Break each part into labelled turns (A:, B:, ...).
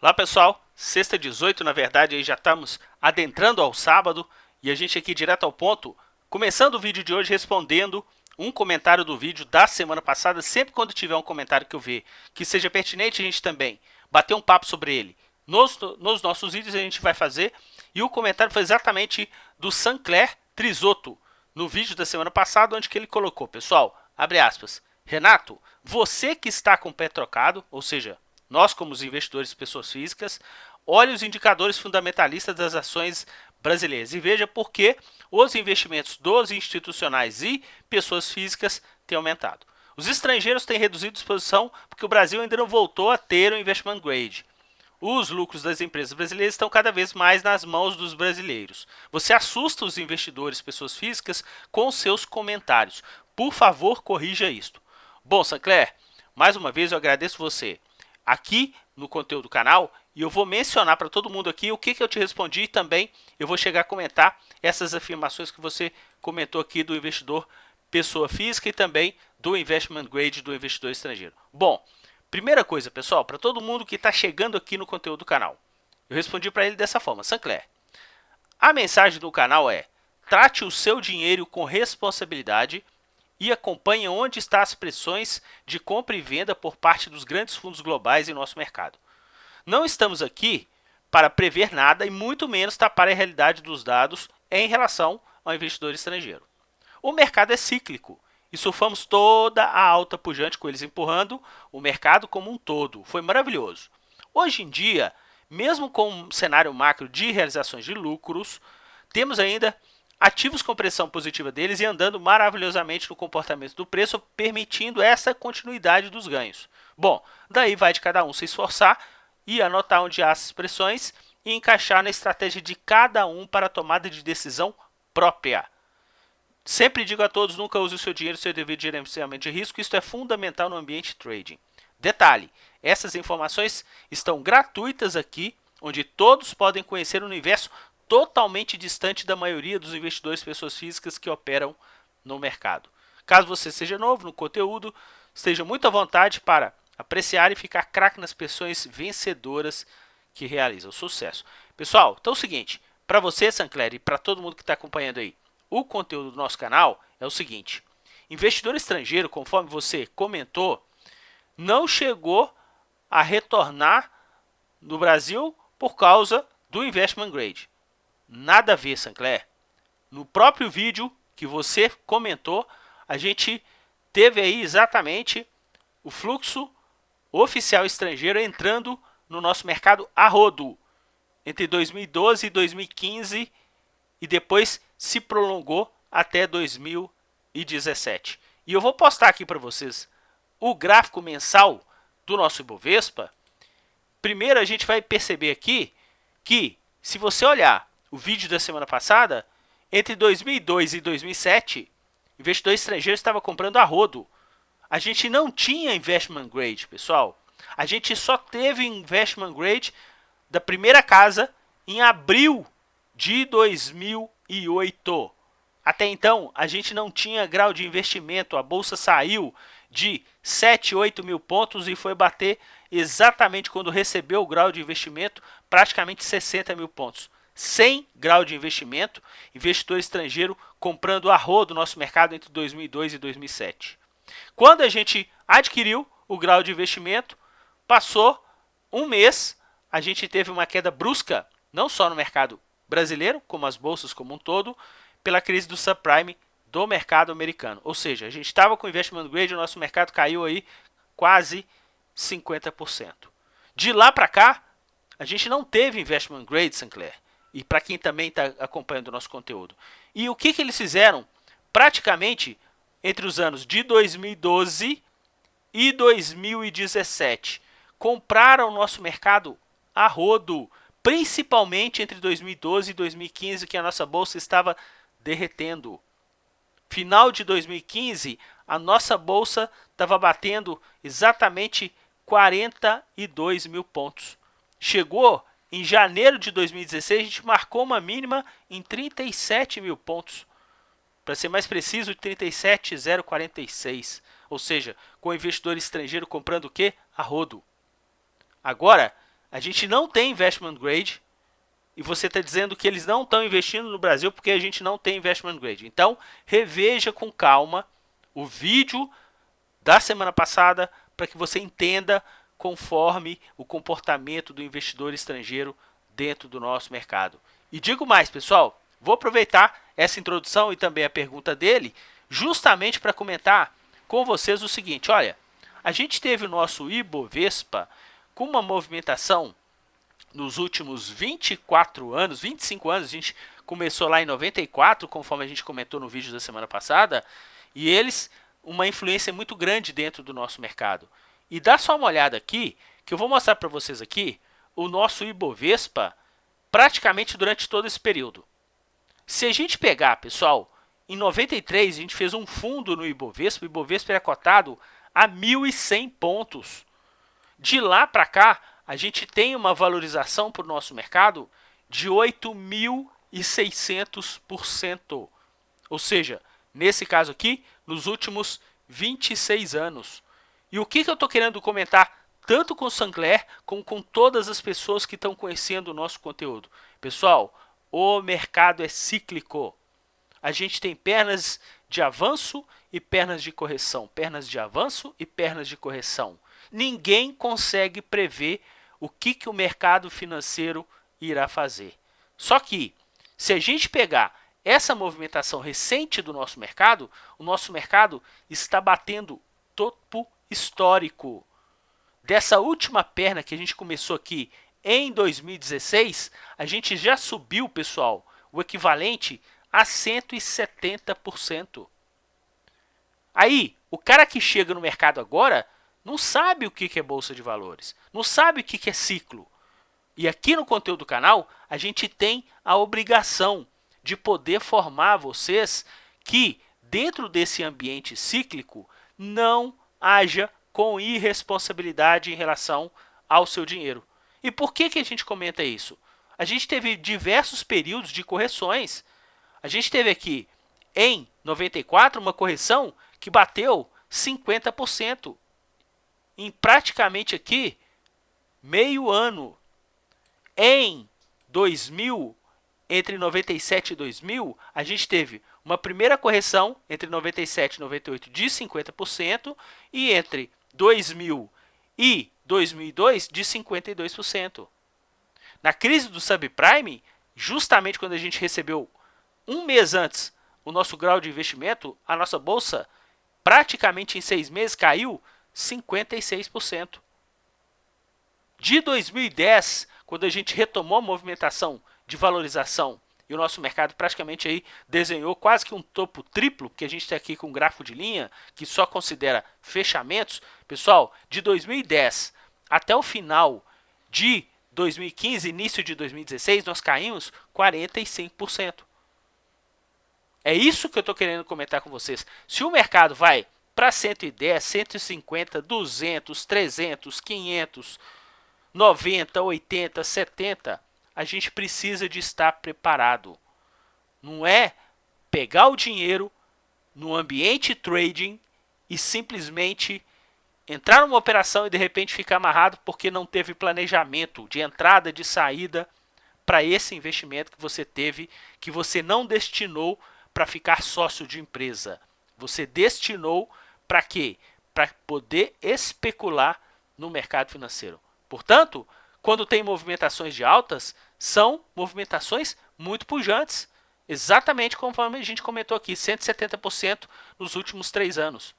A: Olá pessoal, sexta 18, na verdade, aí já estamos adentrando ao sábado e a gente aqui direto ao ponto, começando o vídeo de hoje respondendo um comentário do vídeo da semana passada. Sempre quando tiver um comentário que eu ver que seja pertinente, a gente também bater um papo sobre ele nos nossos vídeos, a gente vai fazer. E o comentário foi exatamente do Sancler Trisotto, no vídeo da semana passada, onde que ele colocou, pessoal, abre aspas, Renato, você que está com o pé trocado, ou seja, nós como os investidores pessoas físicas, olhe os indicadores fundamentalistas das ações brasileiras e veja por que os investimentos dos institucionais e pessoas físicas têm aumentado. Os estrangeiros têm reduzido a exposição porque o Brasil ainda não voltou a ter o investment grade. Os lucros das empresas brasileiras estão cada vez mais nas mãos dos brasileiros. Você assusta os investidores, pessoas físicas, com seus comentários. Por favor, corrija isto. Bom, Sancler, mais uma vez eu agradeço você aqui no conteúdo do canal e eu vou mencionar para todo mundo aqui o que eu te respondi e também eu vou chegar a comentar essas afirmações que você comentou aqui do investidor pessoa física e também do investment grade do investidor estrangeiro. Bom, primeira coisa, pessoal, para todo mundo que está chegando aqui no conteúdo do canal, eu respondi para ele dessa forma, Sancler, a mensagem do canal é: trate o seu dinheiro com responsabilidade e acompanhe onde estão as pressões de compra e venda por parte dos grandes fundos globais em nosso mercado. Não estamos aqui para prever nada e muito menos tapar a realidade dos dados em relação ao investidor estrangeiro. O mercado é cíclico e surfamos toda a alta pujante com eles empurrando o mercado como um todo. Foi maravilhoso. Hoje em dia, mesmo com um cenário macro de realizações de lucros, temos ainda ativos com pressão positiva deles e andando maravilhosamente no comportamento do preço, permitindo essa continuidade dos ganhos. Bom, daí vai de cada um se esforçar e anotar onde há as pressões e encaixar na estratégia de cada um para a tomada de decisão própria. Sempre digo a todos, nunca use o seu dinheiro sem o devido gerenciamento de risco, isso é fundamental no ambiente trading. Detalhe, essas informações estão gratuitas aqui, onde todos podem conhecer um universo totalmente distante da maioria dos investidores pessoas físicas que operam no mercado. Caso você seja novo no conteúdo, esteja muito à vontade para apreciar e ficar craque nas pessoas vencedoras que realizam sucesso. Pessoal, então é o seguinte, para você, Sancler, e para todo mundo que está acompanhando aí, o conteúdo do nosso canal é o seguinte: investidor estrangeiro, conforme você comentou, não chegou a retornar no Brasil por causa do investment grade. Nada a ver, Sancler. No próprio vídeo que você comentou, a gente teve aí exatamente o fluxo oficial estrangeiro entrando no nosso mercado a rodo entre 2012 e 2015 e depois se prolongou até 2017. E eu vou postar aqui para vocês o gráfico mensal do nosso Ibovespa. Primeiro a gente vai perceber aqui que, se você olhar o vídeo da semana passada, entre 2002 e 2007, investidor estrangeiro estava comprando a rodo. A gente não tinha investment grade, pessoal. A gente só teve investment grade da primeira casa em abril de 2008. Até então, a gente não tinha grau de investimento. A bolsa saiu de 7, 8 mil pontos e foi bater exatamente quando recebeu o grau de investimento, praticamente 60 mil pontos. Sem grau de investimento, investidor estrangeiro comprando a rodo do nosso mercado entre 2002 e 2007. Quando a gente adquiriu o grau de investimento, passou um mês, a gente teve uma queda brusca, não só no mercado brasileiro, como as bolsas como um todo, pela crise do subprime do mercado americano. Ou seja, a gente estava com investment grade, o nosso mercado caiu aí quase 50%. De lá para cá, a gente não teve investment grade, Sancler. E para quem também está acompanhando o nosso conteúdo. E o que eles fizeram? Praticamente entre os anos de 2012 e 2017. Compraram o nosso mercado a rodo, principalmente entre 2012 e 2015, que a nossa bolsa estava derretendo. Final de 2015, a nossa bolsa estava batendo exatamente 42 mil pontos. Chegou em janeiro de 2016, a gente marcou uma mínima em 37 mil pontos. Para ser mais preciso, 37.046. Ou seja, com o investidor estrangeiro comprando o quê? A rodo. Agora, A gente não tem investment grade e você está dizendo que eles não estão investindo no Brasil porque a gente não tem investment grade. Então, reveja com calma o vídeo da semana passada para que você entenda conforme o comportamento do investidor estrangeiro dentro do nosso mercado. E digo mais, pessoal, vou aproveitar essa introdução e também a pergunta dele justamente para comentar com vocês o seguinte, olha, a gente teve o nosso Ibovespa com uma movimentação nos últimos 24 anos, 25 anos, a gente começou lá em 94, conforme a gente comentou no vídeo da semana passada, e eles, uma influência muito grande dentro do nosso mercado. E dá só uma olhada aqui, que eu vou mostrar para vocês aqui, o nosso Ibovespa, praticamente durante todo esse período. Se a gente pegar, pessoal, em 93 a gente fez um fundo no Ibovespa, o Ibovespa era cotado a 1.100 pontos. De lá para cá, a gente tem uma valorização para o nosso mercado de 8.600%. Ou seja, nesse caso aqui, nos últimos 26 anos. E o que eu estou querendo comentar tanto com o Sancler como com todas as pessoas que estão conhecendo o nosso conteúdo? Pessoal, o mercado é cíclico. A gente tem pernas de avanço e pernas de correção. Pernas de avanço e pernas de correção. Ninguém consegue prever o que o mercado financeiro irá fazer. Só que, se a gente pegar essa movimentação recente do nosso mercado, o nosso mercado está batendo topo histórico. Dessa última perna que a gente começou aqui em 2016, a gente já subiu, pessoal, o equivalente a 170%. Aí, o cara que chega no mercado agora não sabe o que é bolsa de valores, não sabe o que é ciclo. E aqui no conteúdo do canal, a gente tem a obrigação de poder formar vocês que, dentro desse ambiente cíclico, não haja com irresponsabilidade em relação ao seu dinheiro. E por que a gente comenta isso? A gente teve diversos períodos de correções. A gente teve aqui, em 94, uma correção que bateu 50%. Em praticamente aqui, meio ano. Em 2000, entre 97 e 2000, a gente teve uma primeira correção entre 97 e 98 de 50% e entre 2000 e 2002 de 52%. Na crise do subprime, justamente quando a gente recebeu um mês antes o nosso grau de investimento, a nossa bolsa praticamente em 6 meses caiu 56%. De 2010, quando a gente retomou a movimentação de valorização e o nosso mercado praticamente aí desenhou quase que um topo triplo, porque a gente está aqui com um gráfico de linha que só considera fechamentos. Pessoal, de 2010 até o final de 2015, início de 2016, nós caímos 45%. É isso que eu estou querendo comentar com vocês. Se o mercado vai para 110, 150, 200, 300, 500, 90, 80, 70, a gente precisa de estar preparado. Não é pegar o dinheiro no ambiente trading e simplesmente entrar numa operação e de repente ficar amarrado porque não teve planejamento de entrada, de saída para esse investimento que você teve, que você não destinou para ficar sócio de empresa. Você destinou para quê? Para poder especular no mercado financeiro. Portanto, quando tem movimentações de altas, são movimentações muito pujantes. Exatamente conforme a gente comentou aqui, 170% nos últimos 3 anos.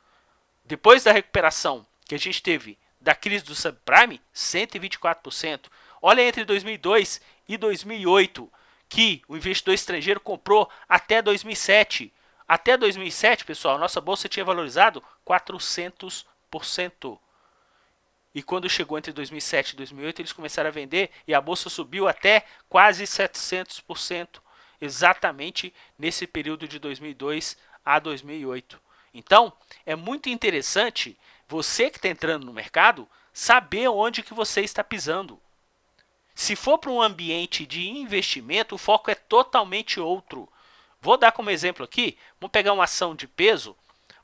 A: Depois da recuperação que a gente teve da crise do subprime, 124%. Olha entre 2002 e 2008, que o investidor estrangeiro comprou até 2007. Até 2007, pessoal, nossa bolsa tinha valorizado 400%. E quando chegou entre 2007 e 2008, eles começaram a vender e a bolsa subiu até quase 700%. Exatamente nesse período de 2002 a 2008. Então, é muito interessante você que está entrando no mercado saber onde que você está pisando. Se for para um ambiente de investimento, o foco é totalmente outro. Vou dar como exemplo aqui, vamos pegar uma ação de peso.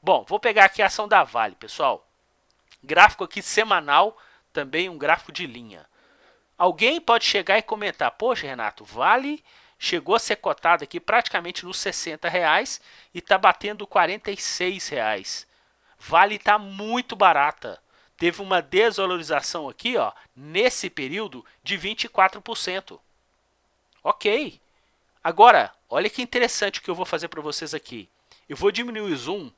A: Bom, vou pegar aqui a ação da Vale, pessoal. Gráfico aqui semanal, também um gráfico de linha. Alguém pode chegar e comentar, poxa, Renato, Vale chegou a ser cotado aqui praticamente nos R$60 e está batendo R$46. Vale está muito barata. Teve uma desvalorização aqui, ó, nesse período de 24%. Ok. Agora, olha que interessante o que eu vou fazer para vocês aqui. Eu vou diminuir o zoom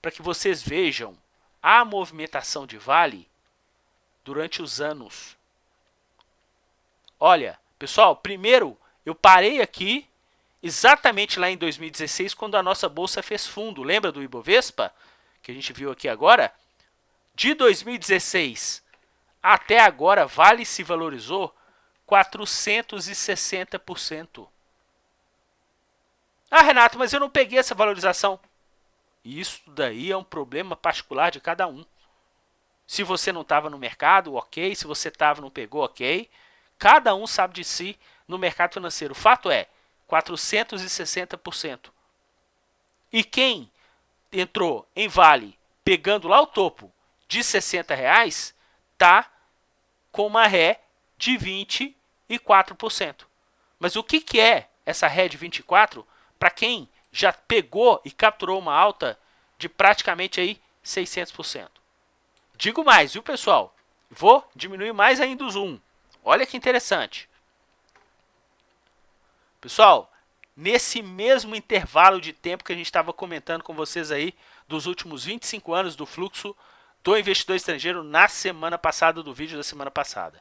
A: para que vocês vejam a movimentação de Vale durante os anos. Olha, pessoal, primeiro eu parei aqui exatamente lá em 2016, quando a nossa bolsa fez fundo. Lembra do Ibovespa, que a gente viu aqui agora? De 2016 até agora, Vale se valorizou 460%. Ah, Renato, mas eu não peguei essa valorização. Isso daí é um problema particular de cada um. Se você não estava no mercado, ok. Se você estava e não pegou, ok. Cada um sabe de si no mercado financeiro. O fato é 460%. E quem entrou em Vale pegando lá o topo de R$60, está com uma ré de 24%. Mas o que é essa ré de 24% para quem já pegou e capturou uma alta de praticamente aí 600%? Digo mais, viu, pessoal? Vou diminuir mais ainda o zoom. Olha que interessante. Pessoal, nesse mesmo intervalo de tempo que a gente estava comentando com vocês aí, dos últimos 25 anos do fluxo do investidor estrangeiro na semana passada, do vídeo da semana passada.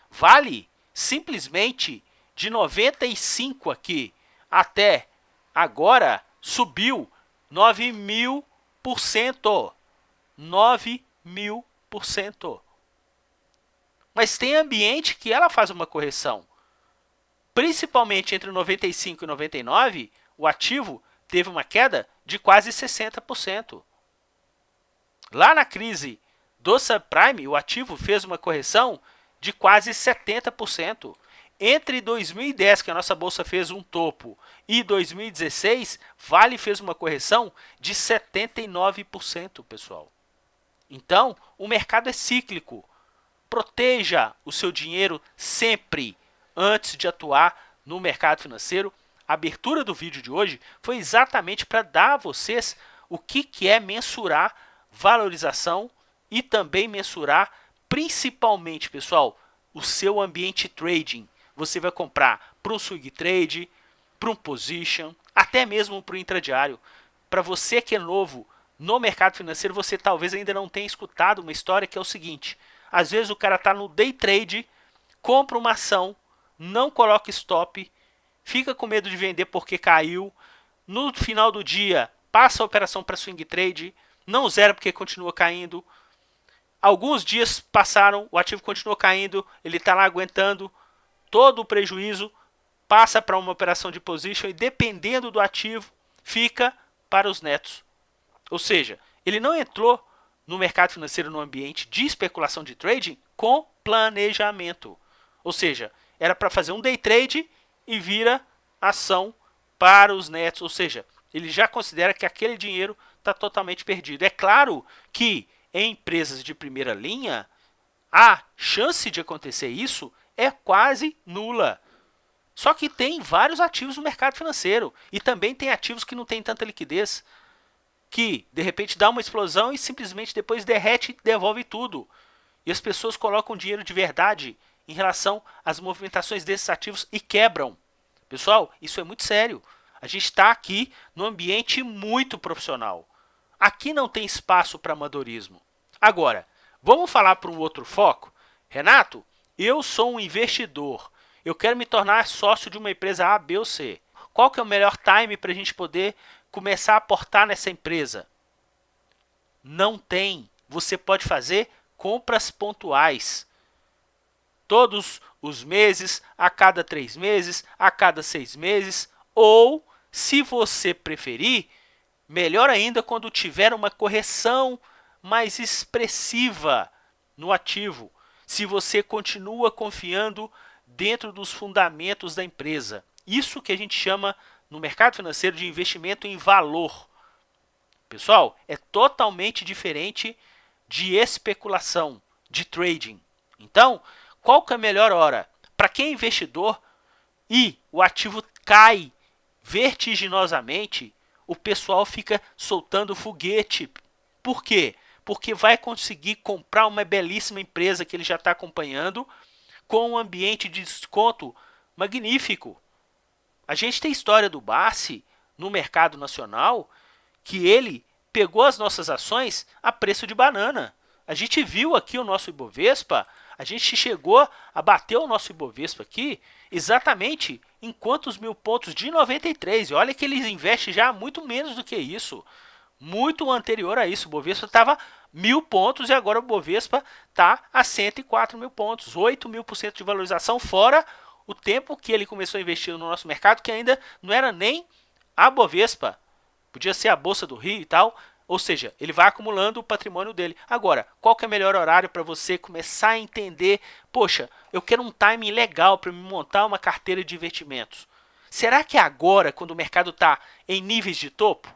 A: Vale simplesmente de 95 aqui até agora subiu 9.000%. 9.000%. Mas tem ambiente que ela faz uma correção. Principalmente entre 95 e 99, o ativo teve uma queda de quase 60%. Lá na crise do subprime, o ativo fez uma correção de quase 70%. Entre 2010, que a nossa bolsa fez um topo, e 2016, Vale fez uma correção de 79%, pessoal. Então, o mercado é cíclico. Proteja o seu dinheiro sempre antes de atuar no mercado financeiro. A abertura do vídeo de hoje foi exatamente para dar a vocês o que é mensurar valorização e também mensurar, principalmente, pessoal, o seu ambiente trading. Você vai comprar para um swing trade, para um position, até mesmo para o intradiário. Para você que é novo no mercado financeiro, você talvez ainda não tenha escutado uma história que é o seguinte: às vezes o cara está no day trade, compra uma ação, não coloca stop, fica com medo de vender porque caiu, no final do dia passa a operação para swing trade, não zera porque continua caindo. Alguns dias passaram, o ativo continuou caindo, ele está lá aguentando todo o prejuízo, passa para uma operação de position e, dependendo do ativo, fica para os netos. Ou seja, ele não entrou no mercado financeiro no ambiente de especulação de trading com planejamento. Ou seja, era para fazer um day trade e vira ação para os netos. Ou seja, ele já considera que aquele dinheiro está totalmente perdido. É claro que em empresas de primeira linha, a chance de acontecer isso é quase nula. Só que tem vários ativos no mercado financeiro e também tem ativos que não têm tanta liquidez, que de repente dá uma explosão e simplesmente depois derrete e devolve tudo. E as pessoas colocam dinheiro de verdade em relação às movimentações desses ativos e quebram. Pessoal, isso é muito sério. A gente está aqui num ambiente muito profissional. Aqui não tem espaço para amadorismo. Agora, vamos falar para um outro foco? Renato, eu sou um investidor. Eu quero me tornar sócio de uma empresa A, B ou C. Qual que é o melhor time para a gente poder começar a aportar nessa empresa? Não tem. Você pode fazer compras pontuais. Todos os meses, a cada 3 meses, a cada 6 meses. Ou, se você preferir, melhor ainda quando tiver uma correção mais expressiva no ativo. Se você continua confiando dentro dos fundamentos da empresa. Isso que a gente chama no mercado financeiro de investimento em valor. Pessoal, é totalmente diferente de especulação, de trading. Então, qual que é a melhor hora? Para quem é investidor e o ativo cai vertiginosamente, o pessoal fica soltando foguete. Por quê? Porque vai conseguir comprar uma belíssima empresa que ele já está acompanhando com um ambiente de desconto magnífico. A gente tem história do Bassi no mercado nacional que ele pegou as nossas ações a preço de banana. A gente viu aqui o nosso Ibovespa, a gente chegou a bater o nosso Ibovespa aqui exatamente em quantos mil pontos? De 93. E olha que eles investem já muito menos do que isso. Muito anterior a isso. O Bovespa estava 1.000 pontos e agora o Bovespa está a 104 mil pontos. 8.000% de valorização, fora o tempo que ele começou a investir no nosso mercado, que ainda não era nem a Bovespa. Podia ser a Bolsa do Rio e tal. Ou seja, ele vai acumulando o patrimônio dele. Agora, qual que é o melhor horário para você começar a entender? Poxa, eu quero um timing legal para me montar uma carteira de investimentos. Será que é agora, quando o mercado está em níveis de topo?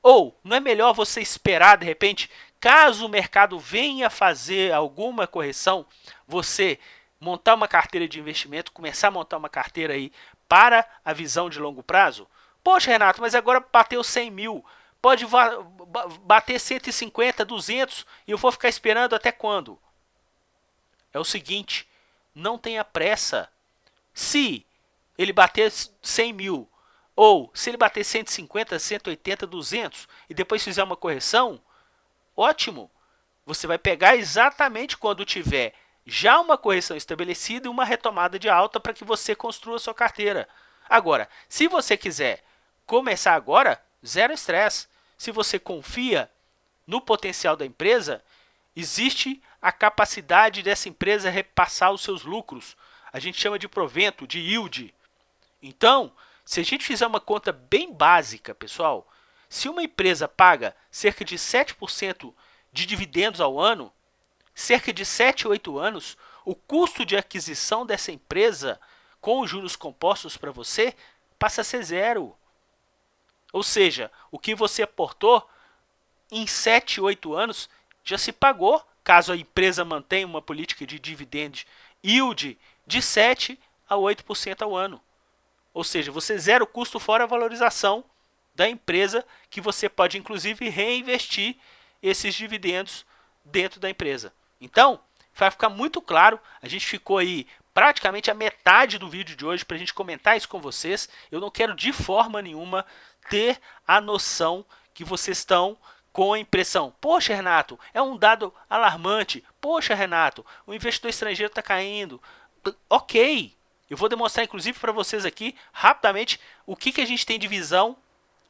A: Ou não é melhor você esperar, de repente, caso o mercado venha fazer alguma correção, você montar uma carteira de investimento, começar a montar uma carteira aí para a visão de longo prazo? Poxa, Renato, mas agora bateu 100 mil. Pode bater 150, 200 e eu vou ficar esperando até quando? É o seguinte, não tenha pressa. Se ele bater 100 mil ou se ele bater 150, 180, 200 e depois fizer uma correção, ótimo. Você vai pegar exatamente quando tiver já uma correção estabelecida e uma retomada de alta para que você construa a sua carteira. Agora, se você quiser começar agora, zero estresse. Se você confia no potencial da empresa, existe a capacidade dessa empresa repassar os seus lucros. A gente chama de provento, de yield. Então, se a gente fizer uma conta bem básica, pessoal, se uma empresa paga cerca de 7% de dividendos ao ano, cerca de 7 ou 8 anos, o custo de aquisição dessa empresa com os juros compostos para você passa a ser zero. Ou seja, o que você aportou em 7, 8 anos já se pagou, caso a empresa mantenha uma política de dividend yield de 7 a 8% ao ano. Ou seja, você zera o custo fora a valorização da empresa, que você pode inclusive reinvestir esses dividendos dentro da empresa. Então, vai ficar muito claro, a gente ficou aí praticamente a metade do vídeo de hoje para a gente comentar isso com vocês. Eu não quero de forma nenhuma ter a noção que vocês estão com a impressão, poxa, Renato, é um dado alarmante, poxa, Renato, o investidor estrangeiro está caindo. Ok, eu vou demonstrar inclusive para vocês aqui rapidamente o que a gente tem de visão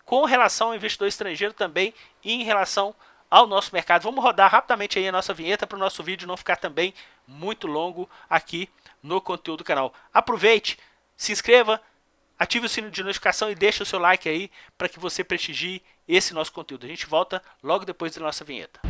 A: com relação ao investidor estrangeiro também e em relação ao nosso mercado. Vamos rodar rapidamente aí a nossa vinheta para o nosso vídeo não ficar também muito longo aqui no conteúdo do canal. Aproveite, se inscreva, ative o sino de notificação e deixe o seu like aí para que você prestigie esse nosso conteúdo. A gente volta logo depois da nossa vinheta.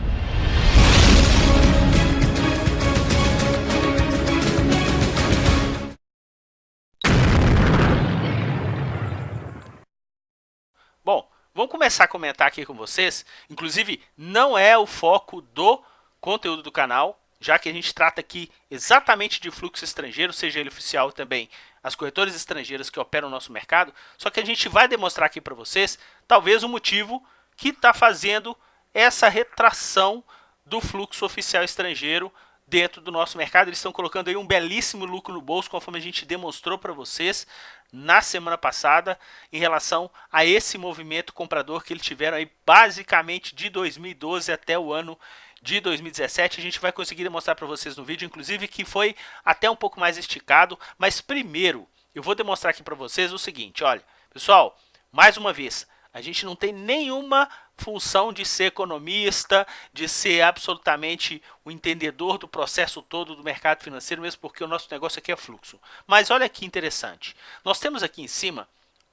A: Bom, vamos começar a comentar aqui com vocês. Inclusive, não é o foco do conteúdo do canal, já que a gente trata aqui exatamente de fluxo estrangeiro, seja ele oficial também, as corretoras estrangeiras que operam no nosso mercado, só que a gente vai demonstrar aqui para vocês, talvez o motivo que está fazendo essa retração do fluxo oficial estrangeiro dentro do nosso mercado. Eles estão colocando aí um belíssimo lucro no bolso, conforme a gente demonstrou para vocês na semana passada, em relação a esse movimento comprador que eles tiveram aí basicamente de 2012 até o ano de 2017. A gente vai conseguir demonstrar para vocês no vídeo, inclusive que foi até um pouco mais esticado, mas primeiro eu vou demonstrar aqui para vocês o seguinte, olha, pessoal, mais uma vez, a gente não tem nenhuma função de ser economista, de ser absolutamente o entendedor do processo todo do mercado financeiro, mesmo porque o nosso negócio aqui é fluxo. Mas olha que interessante, nós temos aqui em cima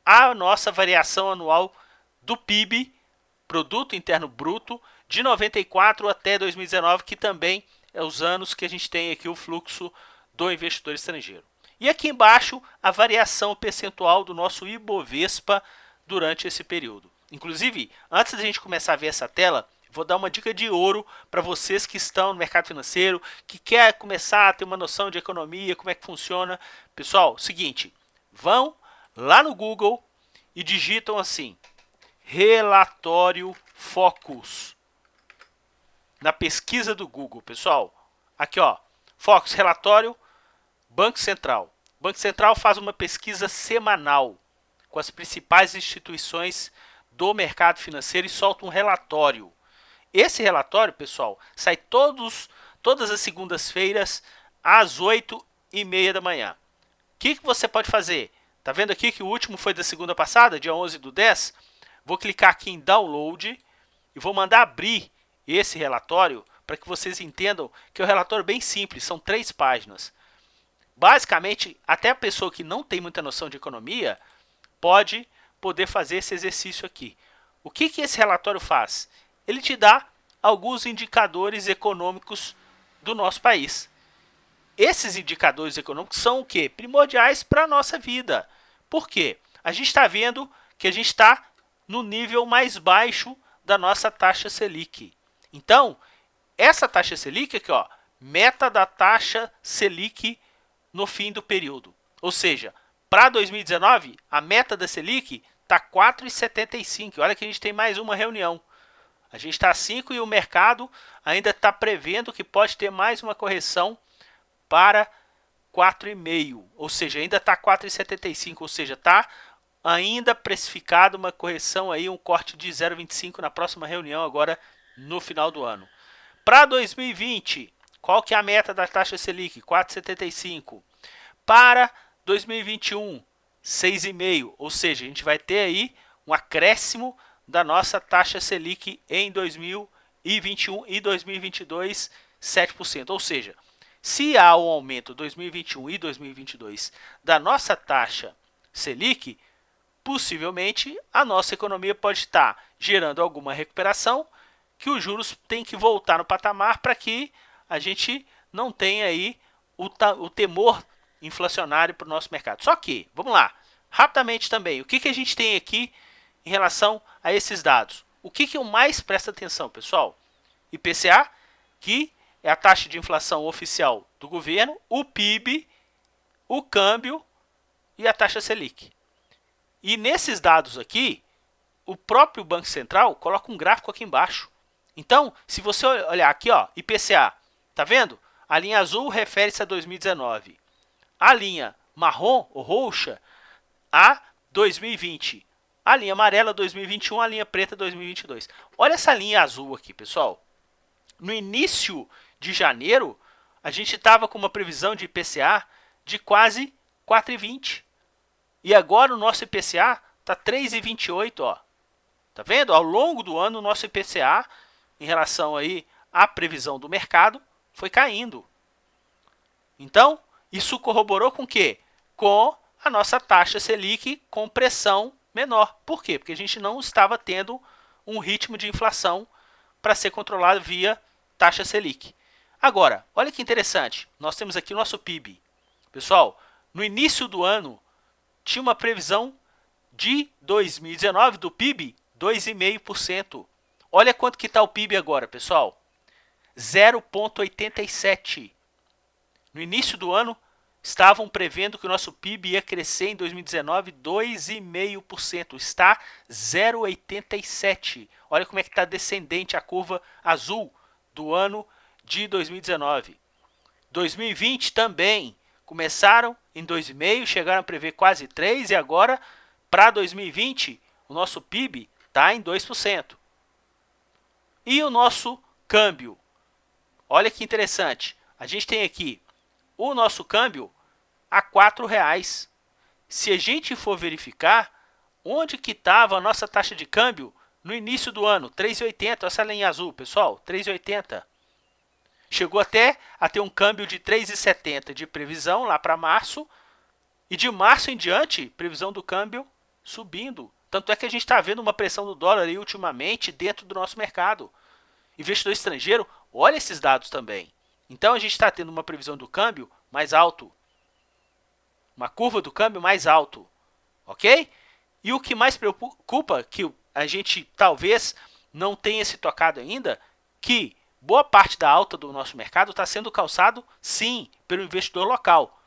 A: a nossa variação anual do PIB, Produto Interno Bruto, de 94 até 2019, que também é os anos que a gente tem aqui o fluxo do investidor estrangeiro. E aqui embaixo a variação percentual do nosso Ibovespa durante esse período. Inclusive, antes da gente começar a ver essa tela, vou dar uma dica de ouro para vocês que estão no mercado financeiro, que quer começar a ter uma noção de economia, como é que funciona. Pessoal, seguinte, vão lá no Google e digitam assim, relatório Focus. Na pesquisa do Google, pessoal, aqui ó, Focus, relatório Banco Central. O Banco Central faz uma pesquisa semanal com as principais instituições do mercado financeiro e solta um relatório. Esse relatório, pessoal, sai todas as segundas-feiras às 8h30 da manhã. O que você pode fazer? Tá vendo aqui que o último foi da segunda passada, dia 11/10? Vou clicar aqui em download e vou mandar abrir esse relatório para que vocês entendam que é um relatório bem simples, são 3 páginas. Basicamente, até a pessoa que não tem muita noção de economia pode poder fazer esse exercício aqui. O que esse relatório faz? Ele te dá alguns indicadores econômicos do nosso país. Esses indicadores econômicos são o quê? Primordiais para a nossa vida. Por quê? A gente está vendo que a gente está no nível mais baixo da nossa taxa Selic. Então, essa taxa Selic aqui, ó, meta da taxa Selic no fim do período. Ou seja, para 2019, a meta da Selic está 4,75. Olha que a gente tem mais uma reunião. A gente está a 5 e o mercado ainda está prevendo que pode ter mais uma correção para 4,5. Ou seja, ainda está 4,75. Ou seja, está ainda precificado uma correção aí, um corte de 0,25 na próxima reunião agora no final do ano. Para 2020, qual que é a meta da taxa Selic? 4,75. Para 2021, 6,5. Ou seja, a gente vai ter aí um acréscimo da nossa taxa Selic em 2021 e 2022, 7%. Ou seja, se há um aumento 2021 e 2022 da nossa taxa Selic, possivelmente a nossa economia pode estar gerando alguma recuperação, que os juros têm que voltar no patamar para que a gente não tenha aí o temor inflacionário para o nosso mercado. Só que, vamos lá, rapidamente também, o que a gente tem aqui em relação a esses dados? O que eu mais presto atenção, pessoal? IPCA, que é a taxa de inflação oficial do governo, o PIB, o câmbio e a taxa Selic. E nesses dados aqui, o próprio Banco Central coloca um gráfico aqui embaixo. Então, se você olhar aqui, ó, IPCA, tá vendo? A linha azul refere-se a 2019. A linha marrom ou roxa a 2020. A linha amarela 2021, a linha preta 2022. Olha essa linha azul aqui, pessoal. No início de janeiro, a gente estava com uma previsão de IPCA de quase 4,20. E agora o nosso IPCA está 3,28, ó. Tá vendo? Ao longo do ano, o nosso IPCA, em relação aí à previsão do mercado, foi caindo. Então, isso corroborou com o quê? Com a nossa taxa Selic com pressão menor. Por quê? Porque a gente não estava tendo um ritmo de inflação para ser controlado via taxa Selic. Agora, olha que interessante. Nós temos aqui o nosso PIB. Pessoal, no início do ano, tinha uma previsão de 2019 do PIB 2,5%. Olha quanto que está o PIB agora, pessoal. 0,87%. No início do ano, estavam prevendo que o nosso PIB ia crescer em 2019 2,5%. Está 0,87%. Olha como é que está descendente a curva azul do ano de 2019. 2020 também. Começaram em 2,5%, chegaram a prever quase 3%, e agora, para 2020, o nosso PIB está em 2%. E o nosso câmbio? Olha que interessante. A gente tem aqui o nosso câmbio a R$4. Se a gente for verificar, onde que estava a nossa taxa de câmbio no início do ano? 3,80, essa linha azul, pessoal, 3,80. Chegou até a ter um câmbio de 3,70 de previsão lá para março, e de março em diante, previsão do câmbio subindo. Tanto é que a gente está vendo uma pressão do dólar aí ultimamente dentro do nosso mercado. Investidor estrangeiro, olha esses dados também. Então a gente está tendo uma previsão do câmbio mais alto. Uma curva do câmbio mais alto. Ok? E o que mais preocupa, que a gente talvez não tenha se tocado ainda que boa parte da alta do nosso mercado está sendo calçado, sim, pelo investidor local.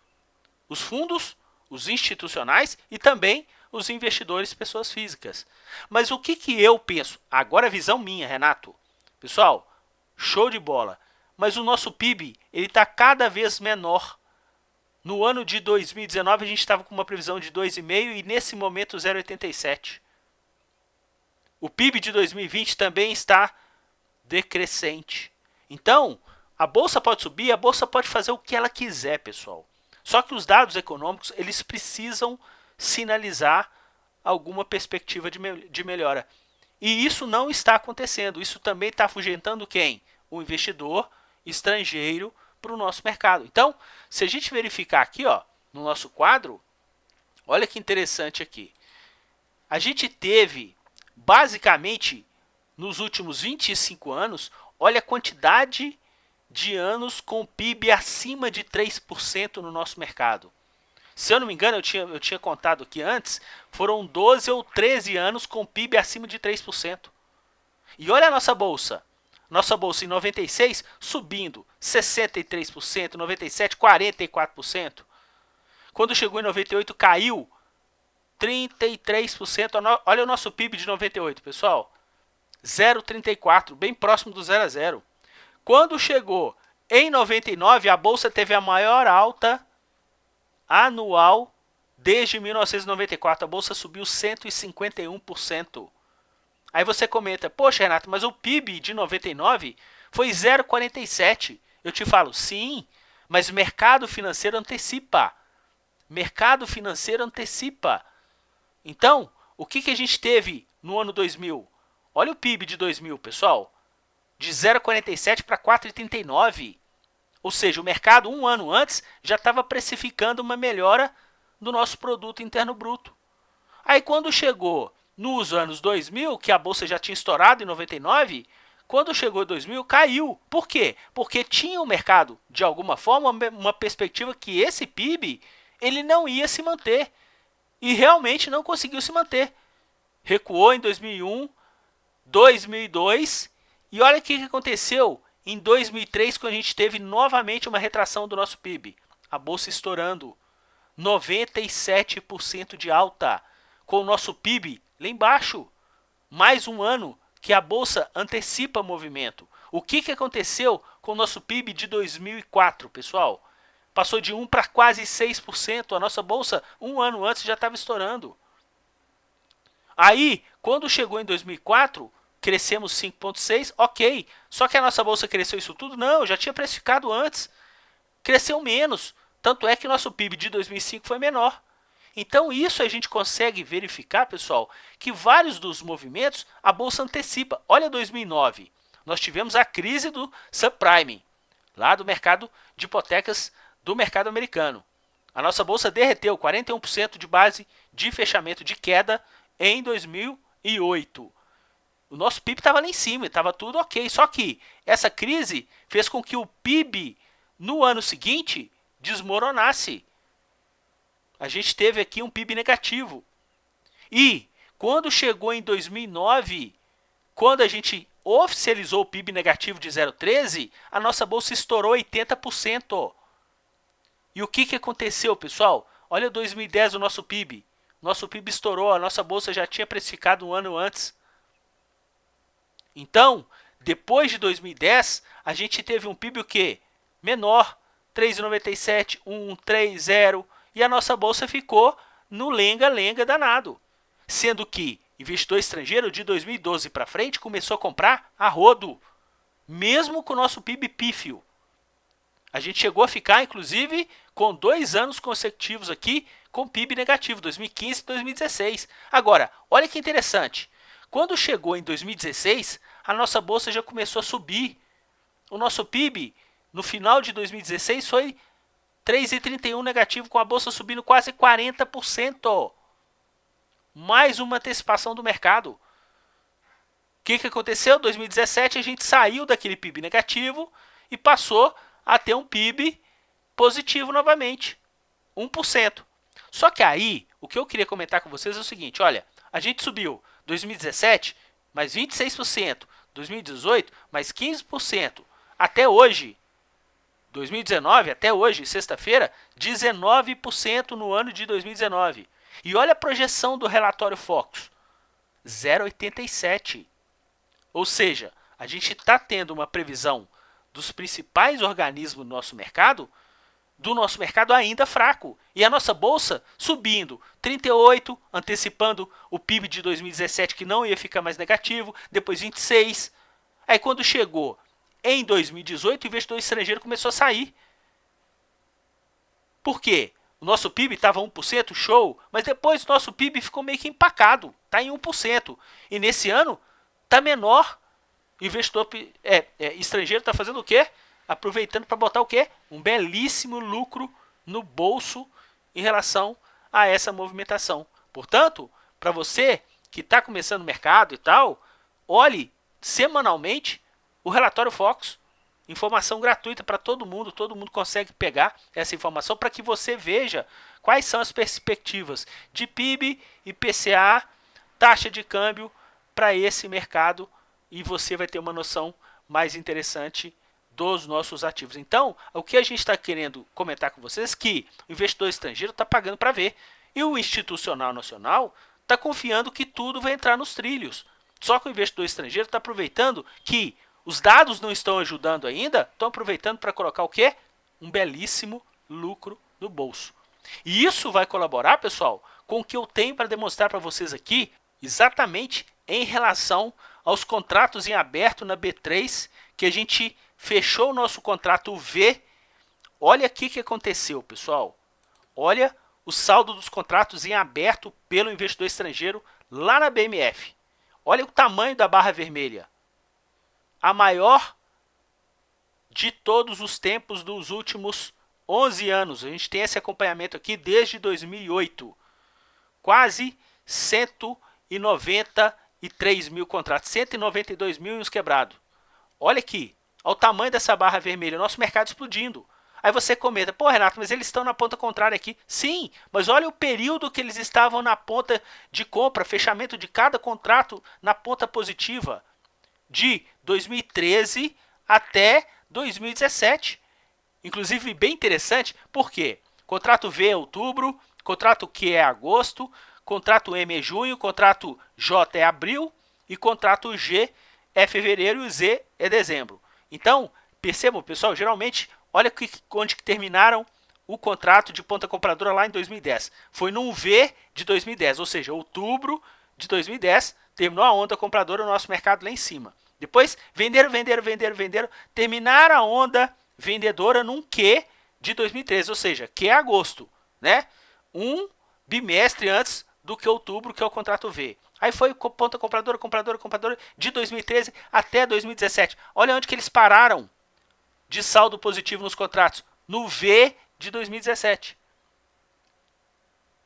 A: Os fundos, os institucionais e também os investidores pessoas físicas. Mas o que eu penso? Agora a visão minha, Renato. Pessoal, show de bola. Mas o nosso PIB está cada vez menor. No ano de 2019 a gente estava com uma previsão de 2,5 e nesse momento 0,87. O PIB de 2020 também está decrescente. Então, a bolsa pode subir, a bolsa pode fazer o que ela quiser, pessoal. Só que os dados econômicos, eles precisam sinalizar alguma perspectiva de melhora. E isso não está acontecendo. Isso também está afugentando quem? O investidor estrangeiro para o nosso mercado. Então, se a gente verificar aqui, ó, no nosso quadro, olha que interessante aqui. A gente teve, basicamente, nos últimos 25 anos, olha a quantidade de anos com PIB acima de 3% no nosso mercado. Se eu não me engano, eu tinha contado aqui antes, foram 12 ou 13 anos com PIB acima de 3%. E olha a nossa bolsa. Nossa bolsa em 96 subindo 63%, 97, 44%. Quando chegou em 98 caiu 33%. Olha o nosso PIB de 98, pessoal. 0,34, bem próximo do 0 a 0. Quando chegou em 99, a bolsa teve a maior alta anual desde 1994. A bolsa subiu 151%. Aí você comenta, poxa, Renato, mas o PIB de 99 foi 0,47. Eu te falo, sim, mas mercado financeiro antecipa. Mercado financeiro antecipa. Então, o que a gente teve no ano 2000? Olha o PIB de 2000, pessoal. De 0,47 para 4,39. Ou seja, o mercado, um ano antes, já estava precificando uma melhora do nosso produto interno bruto. Aí, quando chegou nos anos 2000, que a bolsa já tinha estourado em 99, quando chegou em 2000, caiu. Por quê? Porque tinha o mercado, de alguma forma, uma perspectiva que esse PIB ele não ia se manter. E realmente não conseguiu se manter. Recuou em 2001, 2002, e olha o que aconteceu em 2003, quando a gente teve novamente uma retração do nosso PIB. A bolsa estourando, 97% de alta, com o nosso PIB lá embaixo. Mais um ano que a bolsa antecipa movimento. O que aconteceu com o nosso PIB de 2004, pessoal? Passou de 1 para quase 6%. A nossa bolsa, um ano antes, já estava estourando. Aí, quando chegou em 2004, crescemos 5,6%, ok. Só que a nossa bolsa cresceu isso tudo? Não, já tinha precificado antes. Cresceu menos. Tanto é que nosso PIB de 2005 foi menor. Então, isso a gente consegue verificar, pessoal, que vários dos movimentos a bolsa antecipa. Olha 2009. Nós tivemos a crise do subprime, lá do mercado de hipotecas do mercado americano. A nossa bolsa derreteu 41% de base de fechamento de queda em 2008. O nosso PIB estava lá em cima, estava tudo ok. Só que essa crise fez com que o PIB no ano seguinte desmoronasse. A gente teve aqui um PIB negativo. E quando chegou em 2009, quando a gente oficializou o PIB negativo de 0,13, a nossa bolsa estourou 80%. E o que aconteceu, pessoal? Olha 2010 o nosso PIB. Nosso PIB estourou, a nossa bolsa já tinha precificado um ano antes. Então, depois de 2010, a gente teve um PIB o quê? Menor, 3,97, 1, 3, 0, e a nossa bolsa ficou no lenga-lenga danado. Sendo que investidor estrangeiro de 2012 para frente começou a comprar a rodo, mesmo com o nosso PIB pífio. A gente chegou a ficar, inclusive, com 2 anos consecutivos aqui com PIB negativo, 2015 e 2016. Agora, olha que interessante. Quando chegou em 2016, a nossa bolsa já começou a subir. O nosso PIB, no final de 2016, foi 3,31 negativo, com a bolsa subindo quase 40%. Mais uma antecipação do mercado. O que aconteceu? Em 2017, a gente saiu daquele PIB negativo e passou a ter um PIB positivo novamente, 1%. Só que aí, o que eu queria comentar com vocês é o seguinte, olha, a gente subiu 2017, mais 26%, 2018, mais 15%, até hoje, 2019, até hoje, sexta-feira, 19% no ano de 2019. E olha a projeção do relatório Focus, 0,87%. Ou seja, a gente está tendo uma previsão dos principais organismos do nosso mercado ainda fraco. E a nossa bolsa subindo, 38, antecipando o PIB de 2017 que não ia ficar mais negativo, depois 26. Aí quando chegou em 2018, o investidor estrangeiro começou a sair. Por quê? O nosso PIB estava 1%, show, mas depois o nosso PIB ficou meio que empacado, está em 1%. E nesse ano está menor. O investidor estrangeiro está fazendo o quê? Aproveitando para botar o quê? Um belíssimo lucro no bolso em relação a essa movimentação. Portanto, para você que está começando o mercado e tal, olhe semanalmente o relatório Focus, informação gratuita para todo mundo consegue pegar essa informação para que você veja quais são as perspectivas de PIB, IPCA, taxa de câmbio para esse mercado e você vai ter uma noção mais interessante dos nossos ativos. Então, o que a gente está querendo comentar com vocês é que o investidor estrangeiro está pagando para ver e o institucional nacional está confiando que tudo vai entrar nos trilhos. Só que o investidor estrangeiro está aproveitando que os dados não estão ajudando ainda, estão aproveitando para colocar o quê? Um belíssimo lucro no bolso. E isso vai colaborar, pessoal, com o que eu tenho para demonstrar para vocês aqui, exatamente em relação aos contratos em aberto na B3, que a gente fechou o nosso contrato V. Olha aqui o que aconteceu, pessoal. Olha o saldo dos contratos em aberto pelo investidor estrangeiro lá na BMF. Olha o tamanho da barra vermelha. A maior de todos os tempos dos últimos 11 anos. A gente tem esse acompanhamento aqui desde 2008. Quase 193 mil contratos, 192 mil e uns quebrados. Olha aqui, olha o tamanho dessa barra vermelha, nosso mercado explodindo. Aí você comenta, pô Renato, mas eles estão na ponta contrária aqui. Sim, mas olha o período que eles estavam na ponta de compra, fechamento de cada contrato na ponta positiva. De 2013 até 2017. Inclusive bem interessante, porque contrato V é outubro, contrato Q é agosto, contrato M é junho, contrato J é abril e contrato G é fevereiro e o Z é dezembro. Então, percebam, pessoal, geralmente, olha onde que terminaram o contrato de ponta compradora lá em 2010. Foi num V de 2010, ou seja, outubro de 2010, terminou a onda compradora no nosso mercado lá em cima. Depois, venderam, terminaram a onda vendedora num Q de 2013, ou seja, Q é agosto, né? Um bimestre antes do que outubro, que é o contrato V. Aí foi ponta compradora de 2013 até 2017. Olha onde que eles pararam de saldo positivo nos contratos. No V de 2017.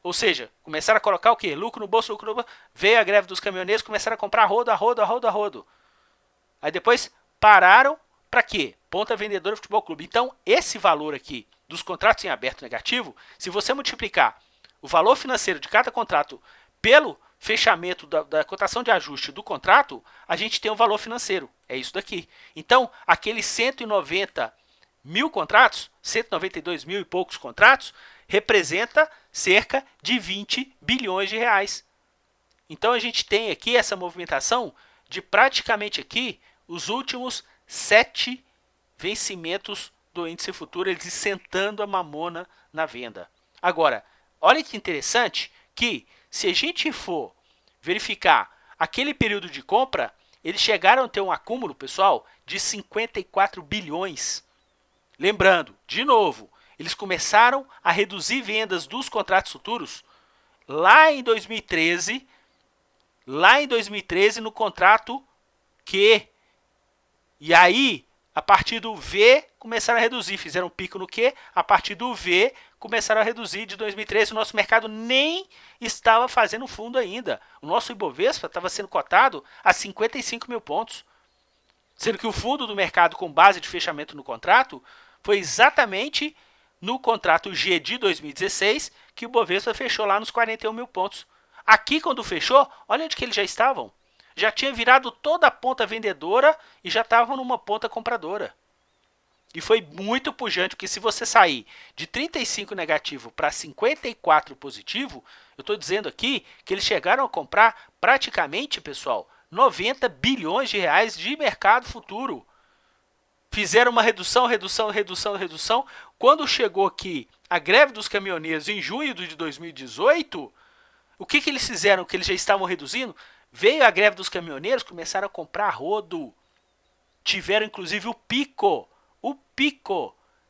A: Ou seja, começaram a colocar o quê? Lucro no bolso, veio a greve dos caminhoneiros, começaram a comprar a rodo. Aí depois pararam para quê? Ponta vendedora Futebol Clube. Então, esse valor aqui dos contratos em aberto negativo, se você multiplicar o valor financeiro de cada contrato pelo fechamento da cotação de ajuste do contrato, a gente tem um valor financeiro. É isso daqui. Então, aqueles 190 mil contratos, 192 mil e poucos contratos, representa cerca de 20 bilhões de reais. Então, a gente tem aqui essa movimentação de praticamente aqui os últimos 7 vencimentos do índice futuro, eles sentando a mamona na venda. Agora, olha que interessante que se a gente for verificar aquele período de compra, eles chegaram a ter um acúmulo, pessoal, de 54 bilhões. Lembrando, de novo, eles começaram a reduzir vendas dos contratos futuros lá em 2013, no contrato Q. E aí, a partir do V, começaram a reduzir, fizeram um pico no Q, a partir do V, começaram a reduzir de 2013, o nosso mercado nem estava fazendo fundo ainda. O nosso Ibovespa estava sendo cotado a 55 mil pontos. Sendo que o fundo do mercado com base de fechamento no contrato foi exatamente no contrato G de 2016 que o Ibovespa fechou lá nos 41 mil pontos. Aqui, quando fechou, olha onde que eles já estavam. Já tinha virado toda a ponta vendedora e já estava numa ponta compradora. E foi muito pujante, porque se você sair de 35 negativo para 54 positivo, eu estou dizendo aqui que eles chegaram a comprar praticamente, pessoal, 90 bilhões de reais de mercado futuro. Fizeram uma redução. Quando chegou aqui a greve dos caminhoneiros em junho de 2018, o que eles fizeram? Que eles já estavam reduzindo? Veio a greve dos caminhoneiros, começaram a comprar rodo. Tiveram inclusive o pico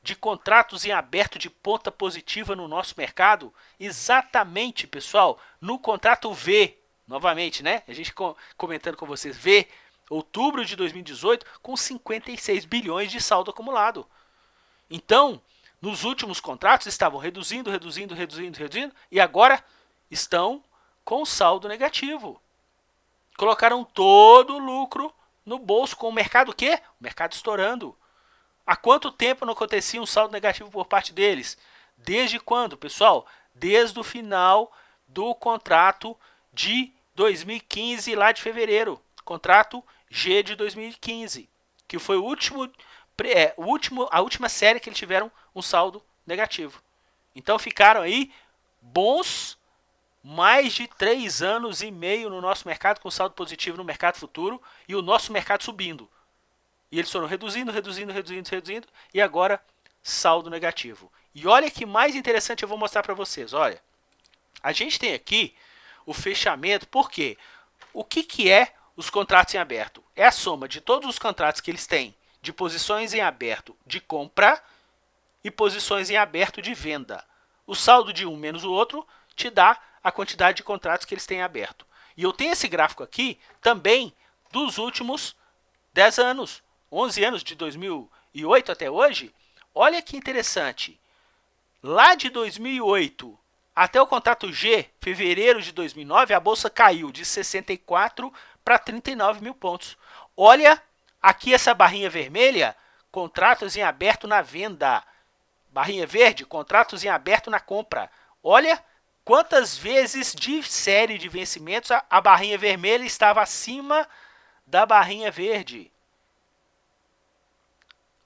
A: de contratos em aberto de ponta positiva no nosso mercado. Exatamente, pessoal, no contrato V, novamente, né? A gente comentando com vocês, V, outubro de 2018, com 56 bilhões de saldo acumulado. Então, nos últimos contratos estavam reduzindo, e agora estão com saldo negativo. Colocaram todo o lucro no bolso, com o mercado o quê? O mercado estourando. Há quanto tempo não acontecia um saldo negativo por parte deles? Desde quando, pessoal? Desde o final do contrato de 2015, lá de fevereiro. Contrato G de 2015, que foi a última série que eles tiveram um saldo negativo. Então ficaram aí bons mais de 3 anos e meio no nosso mercado com saldo positivo no mercado futuro e o nosso mercado subindo. E eles foram reduzindo, e agora saldo negativo. E olha que mais interessante eu vou mostrar para vocês. Olha, a gente tem aqui o fechamento, por quê? O que é os contratos em aberto? É a soma de todos os contratos que eles têm de posições em aberto de compra e posições em aberto de venda. O saldo de um menos o outro te dá a quantidade de contratos que eles têm aberto. E eu tenho esse gráfico aqui também dos últimos 10 anos. 11 anos, de 2008 até hoje. Olha que interessante. Lá de 2008 até o contrato G, fevereiro de 2009, a bolsa caiu de 64 para 39 mil pontos. Olha aqui essa barrinha vermelha, contratos em aberto na venda. Barrinha verde, contratos em aberto na compra. Olha quantas vezes de série de vencimentos a barrinha vermelha estava acima da barrinha verde.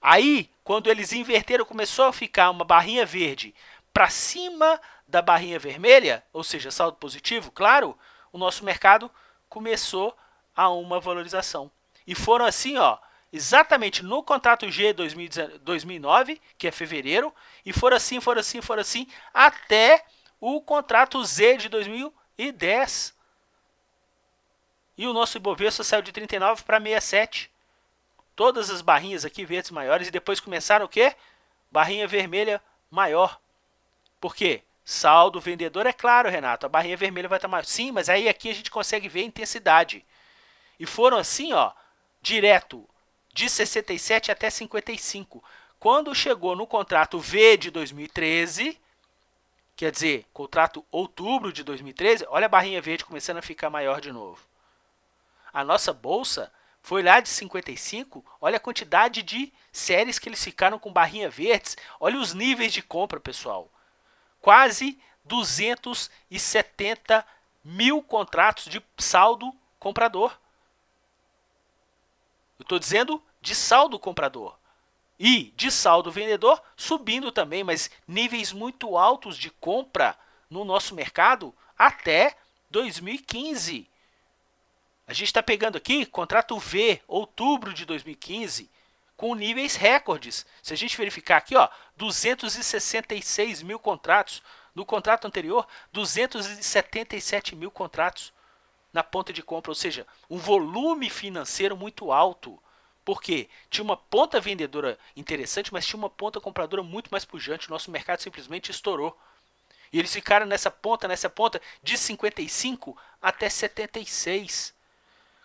A: Aí, quando eles inverteram, começou a ficar uma barrinha verde para cima da barrinha vermelha, ou seja, saldo positivo, claro, o nosso mercado começou a uma valorização. E foram assim, ó, exatamente no contrato G 2009, que é fevereiro, e foram assim, até o contrato Z de 2010. E o nosso Ibovespa saiu de 39 para 67. Todas as barrinhas aqui verdes maiores, e depois começaram o quê? Barrinha vermelha maior. Por quê? Saldo vendedor, é claro, Renato, a barrinha vermelha vai estar maior. Sim, mas aí aqui a gente consegue ver a intensidade. E foram assim, ó, direto, de 67 até 55. Quando chegou no contrato V de 2013, quer dizer, contrato outubro de 2013, olha a barrinha verde começando a ficar maior de novo. A nossa bolsa foi lá de 55, olha a quantidade de séries que eles ficaram com barrinha verdes. Olha os níveis de compra, pessoal. Quase 270 mil contratos de saldo comprador. Eu estou dizendo de saldo comprador. E de saldo vendedor subindo também, mas níveis muito altos de compra no nosso mercado até 2015. A gente está pegando aqui contrato V, outubro de 2015, com níveis recordes. Se a gente verificar aqui, ó, 266 mil contratos. No contrato anterior, 277 mil contratos na ponta de compra. Ou seja, um volume financeiro muito alto. Por quê? Tinha uma ponta vendedora interessante, mas tinha uma ponta compradora muito mais pujante. O nosso mercado simplesmente estourou. E eles ficaram nessa ponta, de 55 até 76.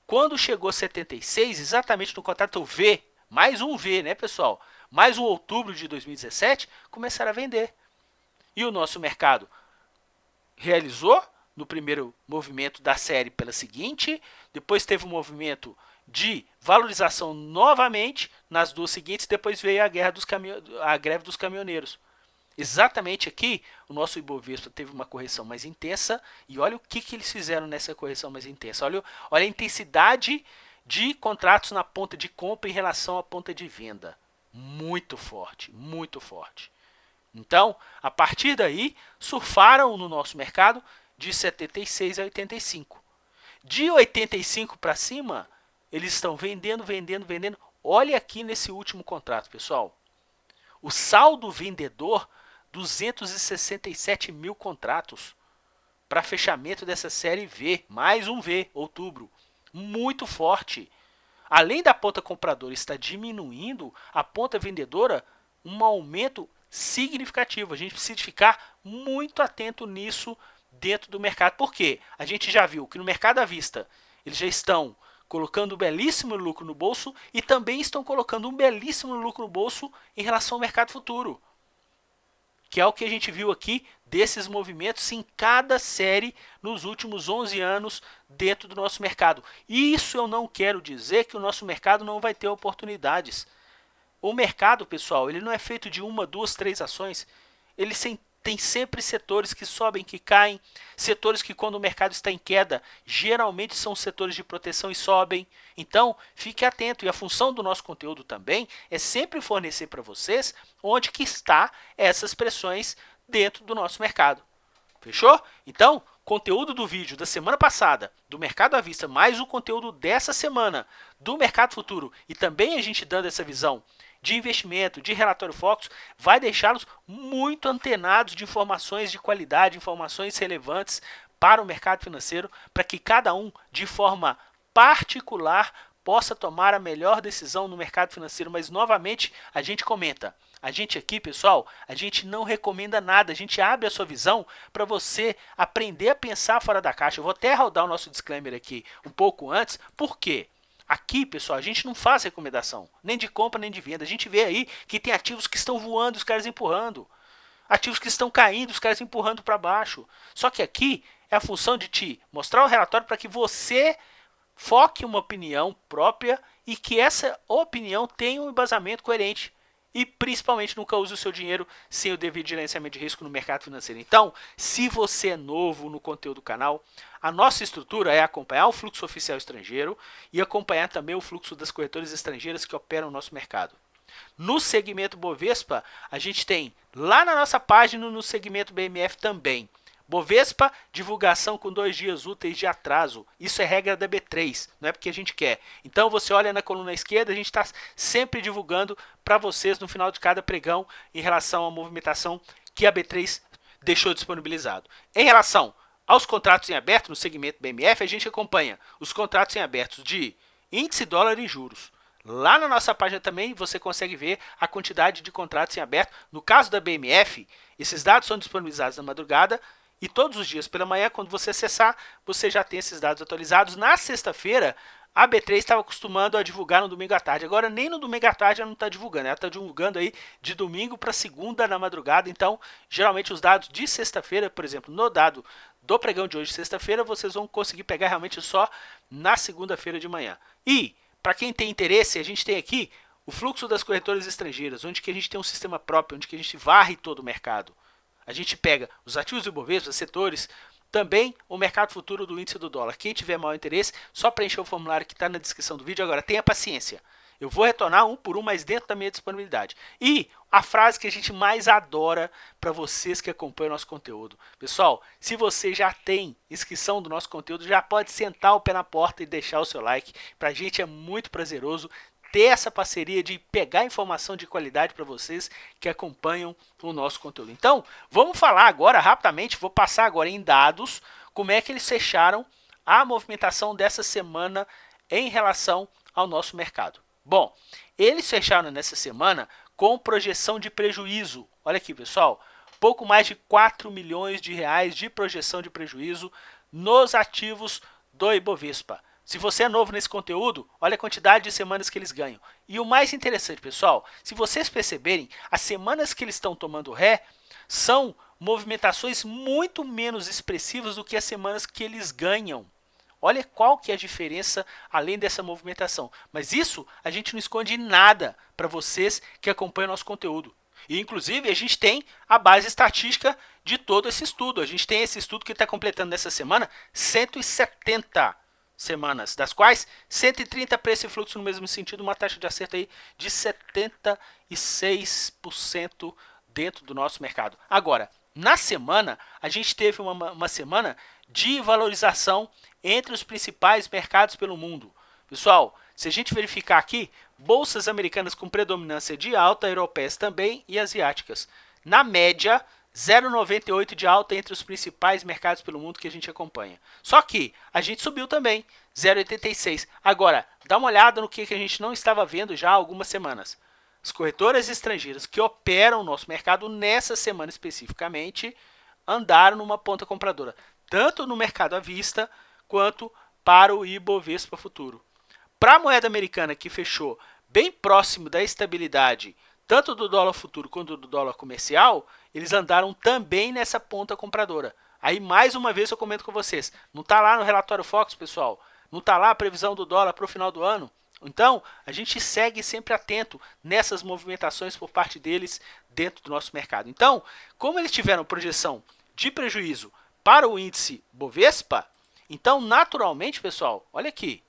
A: Quando chegou 76, exatamente no contrato V, mais um V, né, pessoal? Mais um outubro de 2017, começaram a vender. E o nosso mercado realizou no primeiro movimento da série pela seguinte, depois teve um movimento de valorização novamente nas duas seguintes, depois veio a greve dos caminhoneiros. Exatamente aqui, o nosso Ibovespa teve uma correção mais intensa e olha o que eles fizeram nessa correção mais intensa. Olha a intensidade de contratos na ponta de compra em relação à ponta de venda. Muito forte, muito forte. Então, a partir daí, surfaram no nosso mercado de 76 a 85. De 85 para cima, eles estão vendendo, vendendo, vendendo. Olha aqui nesse último contrato, pessoal. O saldo vendedor, 267 mil contratos para fechamento dessa série V, mais um V, outubro. Muito forte. Além da ponta compradora estar diminuindo, a ponta vendedora, um aumento significativo. A gente precisa ficar muito atento nisso dentro do mercado. Por quê? A gente já viu que no mercado à vista eles já estão colocando um belíssimo lucro no bolso e também estão colocando um belíssimo lucro no bolso em relação ao mercado futuro, que é o que a gente viu aqui desses movimentos em cada série nos últimos 11 anos dentro do nosso mercado. Isso eu não quero dizer que o nosso mercado não vai ter oportunidades. O mercado, pessoal, ele não é feito de uma, duas, três ações. Ele tem sempre setores que sobem, que caem, setores que quando o mercado está em queda, geralmente são setores de proteção e sobem. Então, fique atento. E a função do nosso conteúdo também é sempre fornecer para vocês onde que está essas pressões dentro do nosso mercado. Fechou? Então, conteúdo do vídeo da semana passada, do mercado à vista, mais o conteúdo dessa semana do mercado futuro e também a gente dando essa visão de investimento, de relatório Focus, vai deixá-los muito antenados de informações de qualidade, informações relevantes para o mercado financeiro, para que cada um, de forma particular, possa tomar a melhor decisão no mercado financeiro. Mas, novamente, a gente comenta. A gente aqui, pessoal, a gente não recomenda nada, a gente abre a sua visão para você aprender a pensar fora da caixa. Eu vou até rodar o nosso disclaimer aqui um pouco antes, por quê? Aqui, pessoal, a gente não faz recomendação, nem de compra, nem de venda. A gente vê aí que tem ativos que estão voando, os caras empurrando. Ativos que estão caindo, os caras empurrando para baixo. Só que aqui é a função de te mostrar o relatório para que você foque uma opinião própria e que essa opinião tenha um embasamento coerente. E principalmente nunca use o seu dinheiro sem o devido gerenciamento de risco no mercado financeiro. Então, se você é novo no conteúdo do canal, a nossa estrutura é acompanhar o fluxo oficial estrangeiro e acompanhar também o fluxo das corretoras estrangeiras que operam no nosso mercado. No segmento Bovespa, a gente tem lá na nossa página no segmento BMF também. Bovespa, divulgação com 2 dias úteis de atraso. Isso é regra da B3, não é porque a gente quer. Então você olha na coluna esquerda, a gente está sempre divulgando para vocês no final de cada pregão em relação à movimentação que a B3 deixou disponibilizado. Em relação aos contratos em aberto no segmento BMF, a gente acompanha os contratos em aberto de índice dólar e juros. Lá na nossa página também você consegue ver a quantidade de contratos em aberto. No caso da BMF, esses dados são disponibilizados na madrugada e todos os dias pela manhã, quando você acessar, você já tem esses dados atualizados. Na sexta-feira, a B3 estava acostumando a divulgar no domingo à tarde. Agora, nem no domingo à tarde ela não está divulgando. Ela está divulgando aí de domingo para segunda na madrugada. Então, geralmente os dados de sexta-feira, por exemplo, no dado do pregão de hoje, sexta-feira, vocês vão conseguir pegar realmente só na segunda-feira de manhã. E, para quem tem interesse, a gente tem aqui o fluxo das corretoras estrangeiras, onde que a gente tem um sistema próprio, onde que a gente varre todo o mercado. A gente pega os ativos do Ibovespa, setores, também o mercado futuro do índice do dólar. Quem tiver maior interesse, só preencher o formulário que está na descrição do vídeo. Agora, tenha paciência. Eu vou retornar um por um, mas dentro da minha disponibilidade. E a frase que a gente mais adora para vocês que acompanham o nosso conteúdo. Pessoal, se você já tem inscrição do nosso conteúdo, já pode sentar o pé na porta e deixar o seu like. Para a gente é muito prazeroso ter essa parceria de pegar informação de qualidade para vocês que acompanham o nosso conteúdo. Então, vamos falar agora rapidamente, vou passar agora em dados, como é que eles fecharam a movimentação dessa semana em relação ao nosso mercado. Bom, eles fecharam nessa semana com projeção de prejuízo. Olha aqui, pessoal, pouco mais de 4 milhões de reais de projeção de prejuízo nos ativos do Ibovespa. Se você é novo nesse conteúdo, olha a quantidade de semanas que eles ganham. E o mais interessante, pessoal, se vocês perceberem, as semanas que eles estão tomando ré são movimentações muito menos expressivas do que as semanas que eles ganham. Olha qual que é a diferença além dessa movimentação. Mas isso a gente não esconde nada para vocês que acompanham o nosso conteúdo. E, inclusive, a gente tem a base estatística de todo esse estudo. A gente tem esse estudo que está completando nessa semana 170 semanas, das quais 130 preço e fluxo no mesmo sentido, uma taxa de acerto aí de 76% dentro do nosso mercado. Agora, na semana, a gente teve uma semana de valorização entre os principais mercados pelo mundo. Pessoal, se a gente verificar aqui, bolsas americanas com predominância de alta, europeias também e asiáticas. Na média, 0,98 de alta entre os principais mercados pelo mundo que a gente acompanha. Só que a gente subiu também, 0,86. Agora, dá uma olhada no que a gente não estava vendo já há algumas semanas. As corretoras estrangeiras que operam o nosso mercado nessa semana especificamente andaram numa ponta compradora, tanto no mercado à vista quanto para o Ibovespa futuro. Para a moeda americana, que fechou bem próximo da estabilidade, tanto do dólar futuro quanto do dólar comercial, eles andaram também nessa ponta compradora. Aí, mais uma vez, eu comento com vocês. Não está lá no relatório Fox, pessoal? Não está lá a previsão do dólar para o final do ano? Então, a gente segue sempre atento nessas movimentações por parte deles dentro do nosso mercado. Então, como eles tiveram projeção de prejuízo para o índice Bovespa, então, naturalmente, pessoal, olha aqui,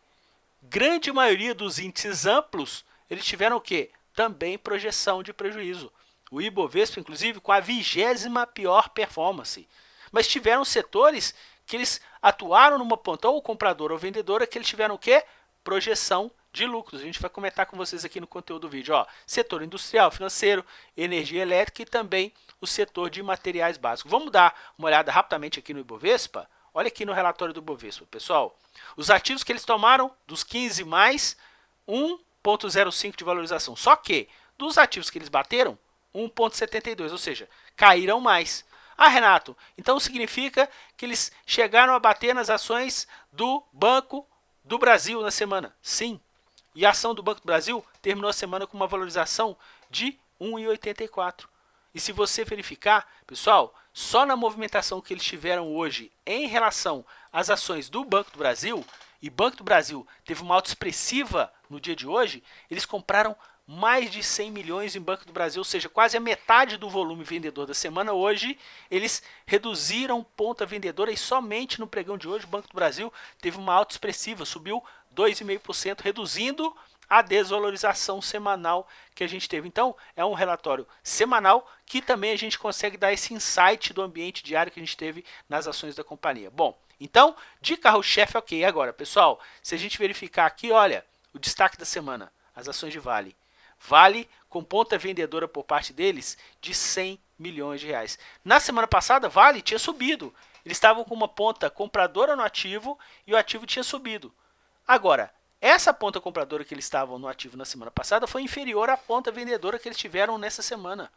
A: grande maioria dos índices amplos, eles tiveram o quê? Também projeção de prejuízo. O Ibovespa, inclusive, com a 20ª pior performance. Mas tiveram setores que eles atuaram numa ponta, ou compradora ou vendedora, que eles tiveram o quê? Projeção de lucros. A gente vai comentar com vocês aqui no conteúdo do vídeo. Ó, setor industrial, financeiro, energia elétrica e também o setor de materiais básicos. Vamos dar uma olhada rapidamente aqui no Ibovespa? Olha aqui no relatório do Bovespa, pessoal. Os ativos que eles tomaram, dos 15 mais, 1,05 de valorização. Só que, dos ativos que eles bateram, 1,72, ou seja, caíram mais. Ah, Renato, então significa que eles chegaram a bater nas ações do Banco do Brasil na semana? Sim. E a ação do Banco do Brasil terminou a semana com uma valorização de 1,84. E se você verificar, pessoal, só na movimentação que eles tiveram hoje em relação às ações do Banco do Brasil, e Banco do Brasil teve uma alta expressiva no dia de hoje, eles compraram mais de 100 milhões em Banco do Brasil, ou seja, quase a metade do volume vendedor da semana. Hoje, eles reduziram ponta vendedora e somente no pregão de hoje o Banco do Brasil teve uma alta expressiva, subiu 2,5%, reduzindo a desvalorização semanal que a gente teve. Então, é um relatório semanal que também a gente consegue dar esse insight do ambiente diário que a gente teve nas ações da companhia. Bom, então, de carro-chefe, ok. Agora, pessoal, se a gente verificar aqui, olha, o destaque da semana, as ações de Vale. Vale com ponta vendedora por parte deles de 100 milhões de reais. Na semana passada, Vale tinha subido. Eles estavam com uma ponta compradora no ativo e o ativo tinha subido. Agora, essa ponta compradora que eles estavam no ativo na semana passada foi inferior à ponta vendedora que eles tiveram nessa semana.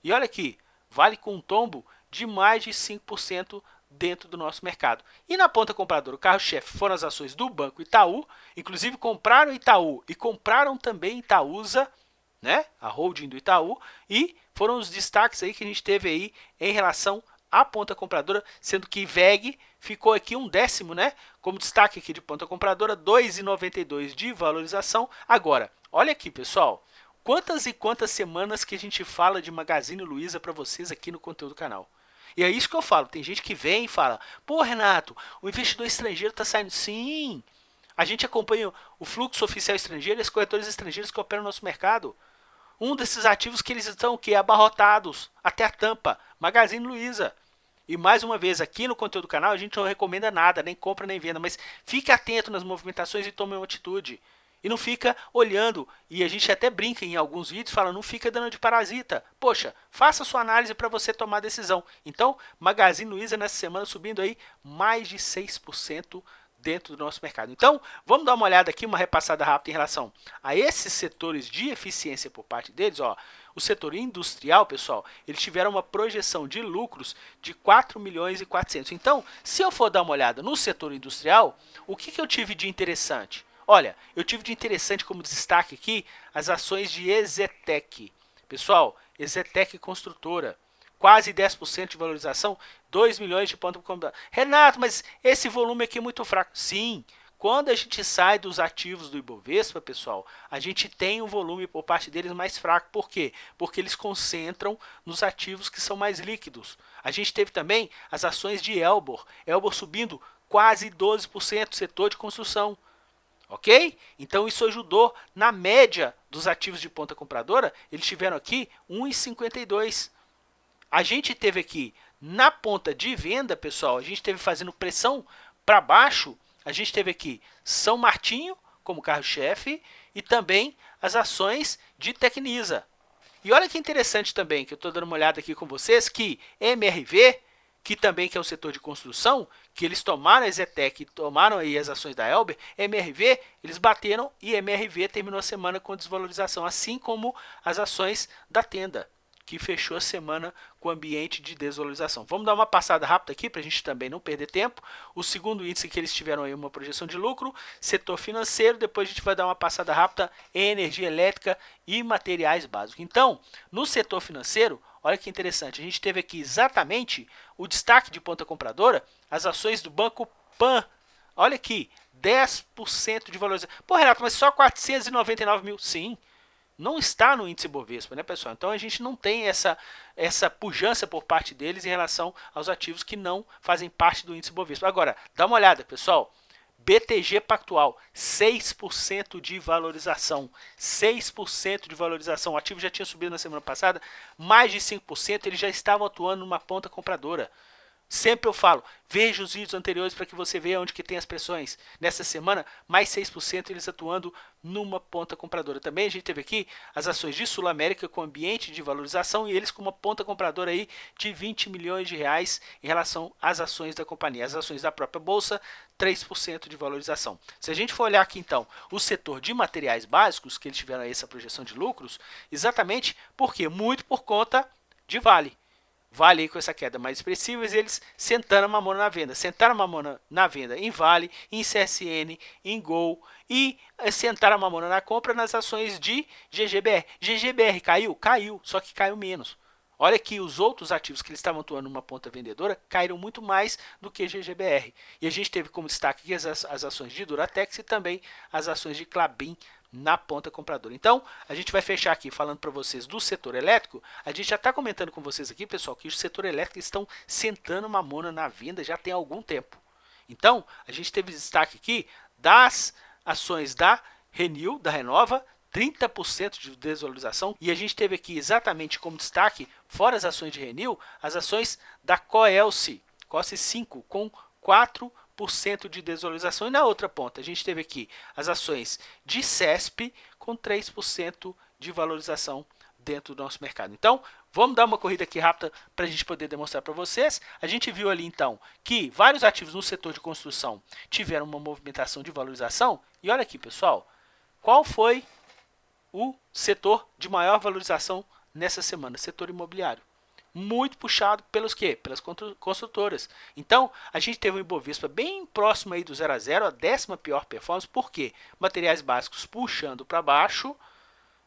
A: E olha aqui, Vale com um tombo de mais de 5% dentro do nosso mercado. E na ponta compradora, o carro-chefe foram as ações do Banco Itaú, inclusive compraram Itaú e compraram também Itaúsa, né? A holding do Itaú, e foram os destaques aí que a gente teve aí em relação à ponta compradora, sendo que VEG ficou aqui um décimo, né? Como destaque aqui de ponta compradora, 2,92 de valorização. Agora, olha aqui, pessoal, quantas e quantas semanas que a gente fala de Magazine Luiza para vocês aqui no conteúdo do canal. E é isso que eu falo, tem gente que vem e fala, pô, Renato, o investidor estrangeiro está saindo. Sim, a gente acompanha o fluxo oficial estrangeiro e as corretoras estrangeiras que operam no nosso mercado. Um desses ativos que eles estão o quê? Abarrotados, até a tampa, Magazine Luiza. E mais uma vez, aqui no conteúdo do canal, a gente não recomenda nada, nem compra nem venda, mas fique atento nas movimentações e tome uma atitude. E não fica olhando, e a gente até brinca em alguns vídeos, fala, não fica dando de parasita. Poxa, faça sua análise para você tomar decisão. Então, Magazine Luiza nessa semana subindo aí mais de 6% dentro do nosso mercado. Então, vamos dar uma olhada aqui, uma repassada rápida em relação a esses setores de eficiência por parte deles. Ó, o setor industrial, pessoal, eles tiveram uma projeção de lucros de 4 milhões e 400. Então, se eu for dar uma olhada no setor industrial, o que eu tive de interessante? Olha, eu tive de interessante como destaque aqui as ações de EZTEC. Pessoal, EZTEC Construtora, quase 10% de valorização, 2 milhões de pontos. Renato, mas esse volume aqui é muito fraco. Sim, Quando a gente sai dos ativos do Ibovespa, pessoal, a gente tem um volume por parte deles mais fraco. Por quê? Porque eles concentram nos ativos que são mais líquidos. A gente teve também as ações de Elbor subindo quase 12%, setor de construção. Ok? Então isso ajudou na média dos ativos de ponta compradora, eles tiveram aqui 1,52. A gente teve aqui na ponta de venda, pessoal, a gente teve fazendo pressão para baixo, a gente teve aqui São Martinho como carro-chefe e também as ações de Tecnisa. E olha que interessante também, que eu estou dando uma olhada aqui com vocês, que MRV, que também que é o setor de construção, que eles tomaram a Zetec, tomaram aí as ações da Elber, MRV, eles bateram e MRV terminou a semana com desvalorização, assim como as ações da Tenda, que fechou a semana com ambiente de desvalorização. Vamos dar uma passada rápida aqui para a gente também não perder tempo. O segundo índice que eles tiveram aí uma projeção de lucro, setor financeiro, depois a gente vai dar uma passada rápida em energia elétrica e materiais básicos. Então, no setor financeiro, olha que interessante, a gente teve aqui exatamente o destaque de ponta compradora, as ações do Banco Pan. Olha aqui, 10% de valorização. Pô, Renato, mas só 499 mil? Sim. Não está no índice Bovespa, né, pessoal? Então a gente não tem essa pujança por parte deles em relação aos ativos que não fazem parte do índice Bovespa. Agora, dá uma olhada, pessoal. BTG Pactual, 6% de valorização. 6% de valorização. O ativo já tinha subido na semana passada, mais de 5%, eles já estavam atuando numa ponta compradora. Sempre eu falo, veja os vídeos anteriores para que você veja onde que tem as pressões. Nessa semana, mais 6% eles atuando numa ponta compradora. Também a gente teve aqui as ações de Sul América com ambiente de valorização e eles com uma ponta compradora aí de 20 milhões de reais em relação às ações da companhia. As ações da própria bolsa, 3% de valorização. Se a gente for olhar aqui então o setor de materiais básicos, que eles tiveram aí essa projeção de lucros, exatamente porque muito por conta de Vale. Vale aí com essa queda mais expressiva, eles sentaram a mamona na venda. Sentaram a mamona na venda em Vale, em CSN, em Gol e sentaram a mamona na compra nas ações de GGBR. GGBR caiu? Caiu, só que caiu menos. Olha que os outros ativos que eles estavam atuando numa ponta vendedora caíram muito mais do que GGBR. E a gente teve como destaque aqui as ações de Duratex e também as ações de Klabin na ponta compradora. Então, a gente vai fechar aqui falando para vocês do setor elétrico. A gente já está comentando com vocês aqui, pessoal, que o setor elétrico estão sentando mamona na venda já tem algum tempo. Então, a gente teve destaque aqui das ações da Renil, da Renova, 30% de desvalorização. E a gente teve aqui exatamente como destaque, fora as ações de Renil, as ações da Coelce, Coelce 5, com 4% de desvalorização. E na outra ponta, a gente teve aqui as ações de CESP com 3% de valorização dentro do nosso mercado. Então, vamos dar uma corrida aqui rápida para a gente poder demonstrar para vocês. A gente viu ali, então, que vários ativos no setor de construção tiveram uma movimentação de valorização. E olha aqui, pessoal, qual foi o setor de maior valorização nessa semana? Setor imobiliário. Muito puxado pelos quê? Pelas construtoras. Então, a gente teve um Ibovespa bem próximo aí do 0 a 0, a 10ª pior performance. Por quê? Materiais básicos puxando para baixo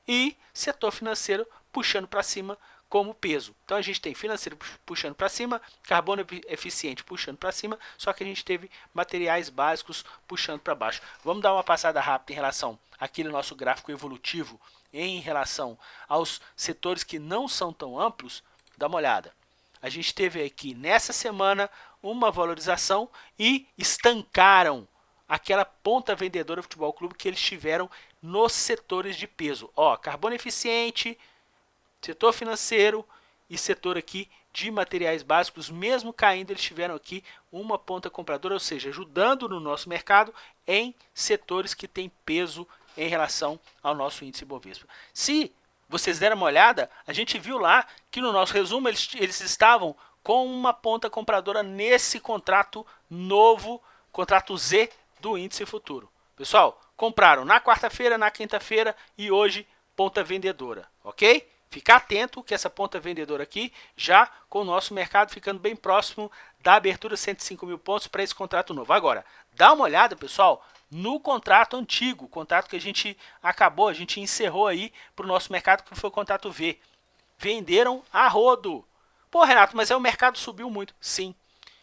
A: e setor financeiro puxando para cima como peso. Então, a gente tem financeiro puxando para cima, carbono eficiente puxando para cima, só que a gente teve materiais básicos puxando para baixo. Vamos dar uma passada rápida em relação àquele nosso gráfico evolutivo em relação aos setores que não são tão amplos. Dá uma olhada. A gente teve aqui nessa semana uma valorização e estancaram aquela ponta vendedora do Futebol Clube que eles tiveram nos setores de peso. Ó, carbono eficiente, setor financeiro e setor aqui de materiais básicos, mesmo caindo, eles tiveram aqui uma ponta compradora, ou seja, ajudando no nosso mercado em setores que têm peso em relação ao nosso índice Bovespa. Se vocês deram uma olhada, a gente viu lá que no nosso resumo eles estavam com uma ponta compradora nesse contrato novo, contrato Z do índice futuro. Pessoal, compraram na quarta-feira, na quinta-feira e hoje ponta vendedora, ok? Ficar atento que essa ponta vendedora aqui, já com o nosso mercado ficando bem próximo da abertura 105 mil pontos para esse contrato novo. Agora, dá uma olhada, pessoal, no contrato antigo, contrato que a gente encerrou aí para o nosso mercado, que foi o contrato V. Venderam a rodo. Pô, Renato, mas o mercado subiu muito. Sim.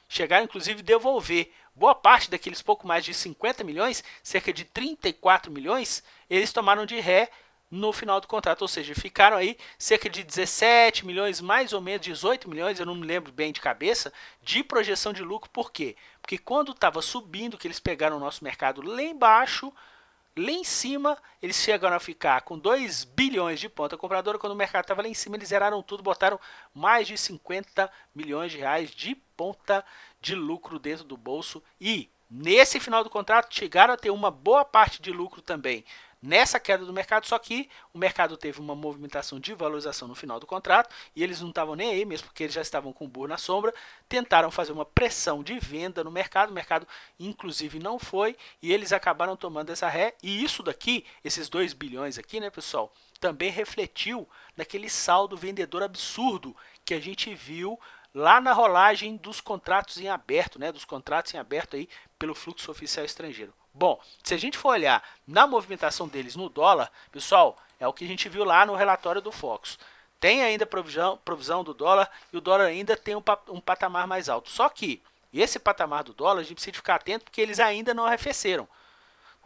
A: chegaram inclusive a devolver boa parte daqueles pouco mais de 50 milhões, cerca de 34 milhões, eles tomaram de ré no final do contrato, ou seja, ficaram aí cerca de 17 milhões, mais ou menos 18 milhões, eu não me lembro bem de cabeça, de projeção de lucro. Por quê? Porque quando estava subindo, que eles pegaram o nosso mercado lá embaixo, lá em cima, eles chegaram a ficar com 2 bilhões de ponta compradora. Quando o mercado estava lá em cima, eles zeraram tudo, botaram mais de 50 milhões de reais de ponta de lucro dentro do bolso. E nesse final do contrato, chegaram a ter uma boa parte de lucro também nessa queda do mercado, só que o mercado teve uma movimentação de valorização no final do contrato e eles não estavam nem aí mesmo, porque eles já estavam com o burro na sombra, tentaram fazer uma pressão de venda no mercado, o mercado inclusive não foi e eles acabaram tomando essa ré. E isso daqui, esses 2 bilhões aqui, né, pessoal, também refletiu naquele saldo vendedor absurdo que a gente viu lá na rolagem dos contratos em aberto, né, dos contratos em aberto aí pelo fluxo oficial estrangeiro. Bom, se a gente for olhar na movimentação deles no dólar, pessoal, é o que a gente viu lá no relatório do Focus. Tem ainda provisão do dólar e o dólar ainda tem um patamar mais alto. Só que esse patamar do dólar a gente precisa ficar atento porque eles ainda não arrefeceram.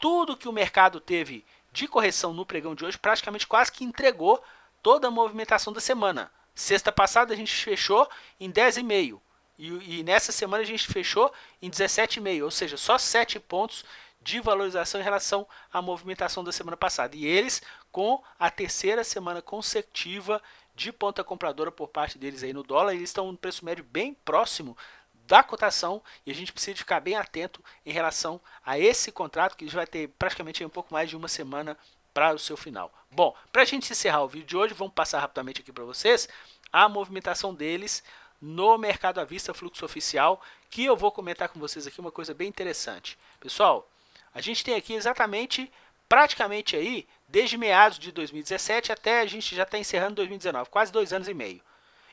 A: Tudo que o mercado teve de correção no pregão de hoje praticamente quase que entregou toda a movimentação da semana. Sexta passada a gente fechou em 10,5 e nessa semana a gente fechou em 17,5, ou seja, só 7 pontos de valorização em relação à movimentação da semana passada. E eles com a terceira semana consecutiva de ponta compradora por parte deles aí no dólar, eles estão no preço médio bem próximo da cotação e a gente precisa ficar bem atento em relação a esse contrato que vai ter praticamente um pouco mais de uma semana para o seu final. Bom, para a gente encerrar o vídeo de hoje, vamos passar rapidamente aqui para vocês a movimentação deles no mercado à vista fluxo oficial, que eu vou comentar com vocês aqui uma coisa bem interessante. Pessoal, a gente tem aqui exatamente, praticamente aí, desde meados de 2017 até a gente já está encerrando 2019, quase 2 anos e meio.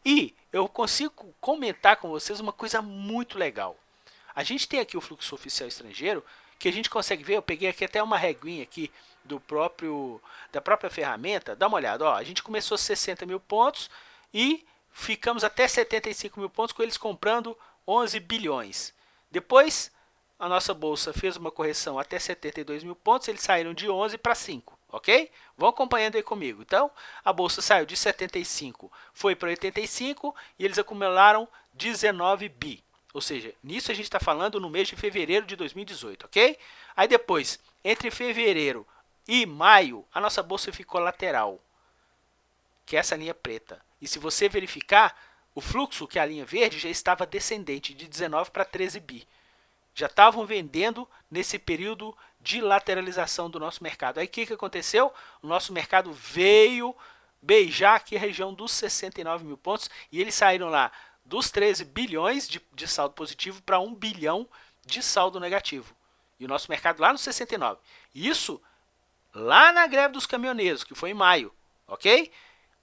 A: E eu consigo comentar com vocês uma coisa muito legal. A gente tem aqui o fluxo oficial estrangeiro, que a gente consegue ver, eu peguei aqui até uma reguinha aqui da própria ferramenta, dá uma olhada, ó, a gente começou 60 mil pontos e ficamos até 75 mil pontos com eles comprando 11 bilhões. Depois, a nossa bolsa fez uma correção até 72 mil pontos, eles saíram de 11 para 5, ok? Vão acompanhando aí comigo. Então, a bolsa saiu de 75, foi para 85 e eles acumularam 19 bi. Ou seja, nisso a gente está falando no mês de fevereiro de 2018, ok? Aí depois, entre fevereiro e maio, a nossa bolsa ficou lateral, que é essa linha preta. E se você verificar, o fluxo, que é a linha verde, já estava descendente de 19 para 13 bi. Já estavam vendendo nesse período de lateralização do nosso mercado. Aí o que aconteceu? O nosso mercado veio beijar aqui a região dos 69 mil pontos e eles saíram lá dos 13 bilhões de saldo positivo para 1 bilhão de saldo negativo. E o nosso mercado lá no 69. Isso lá na greve dos caminhoneiros, que foi em maio, ok?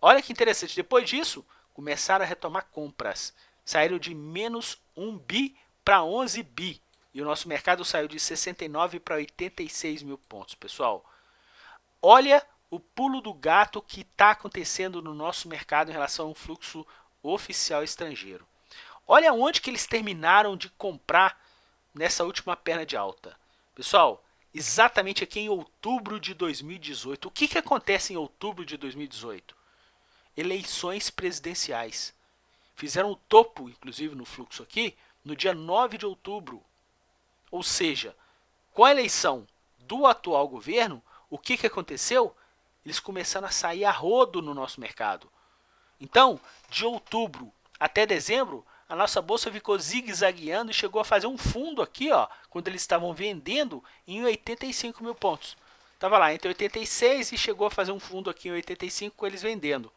A: Olha que interessante, depois disso, começaram a retomar compras. Saíram de menos 1 bi para 11 bi. E o nosso mercado saiu de 69 para 86 mil pontos, pessoal. Olha o pulo do gato que está acontecendo no nosso mercado em relação ao fluxo oficial estrangeiro. Olha onde que eles terminaram de comprar nessa última perna de alta. Pessoal, exatamente aqui em outubro de 2018. O que acontece em outubro de 2018? Eleições presidenciais. Fizeram o topo, inclusive, no fluxo aqui, no dia 9 de outubro. Ou seja, com a eleição do atual governo, o que aconteceu? Eles começaram a sair a rodo no nosso mercado. Então, de outubro até dezembro, a nossa bolsa ficou zigue-zagueando e chegou a fazer um fundo aqui, ó, quando eles estavam vendendo em 85 mil pontos. Estava lá entre 86 e chegou a fazer um fundo aqui em 85 com eles vendendo.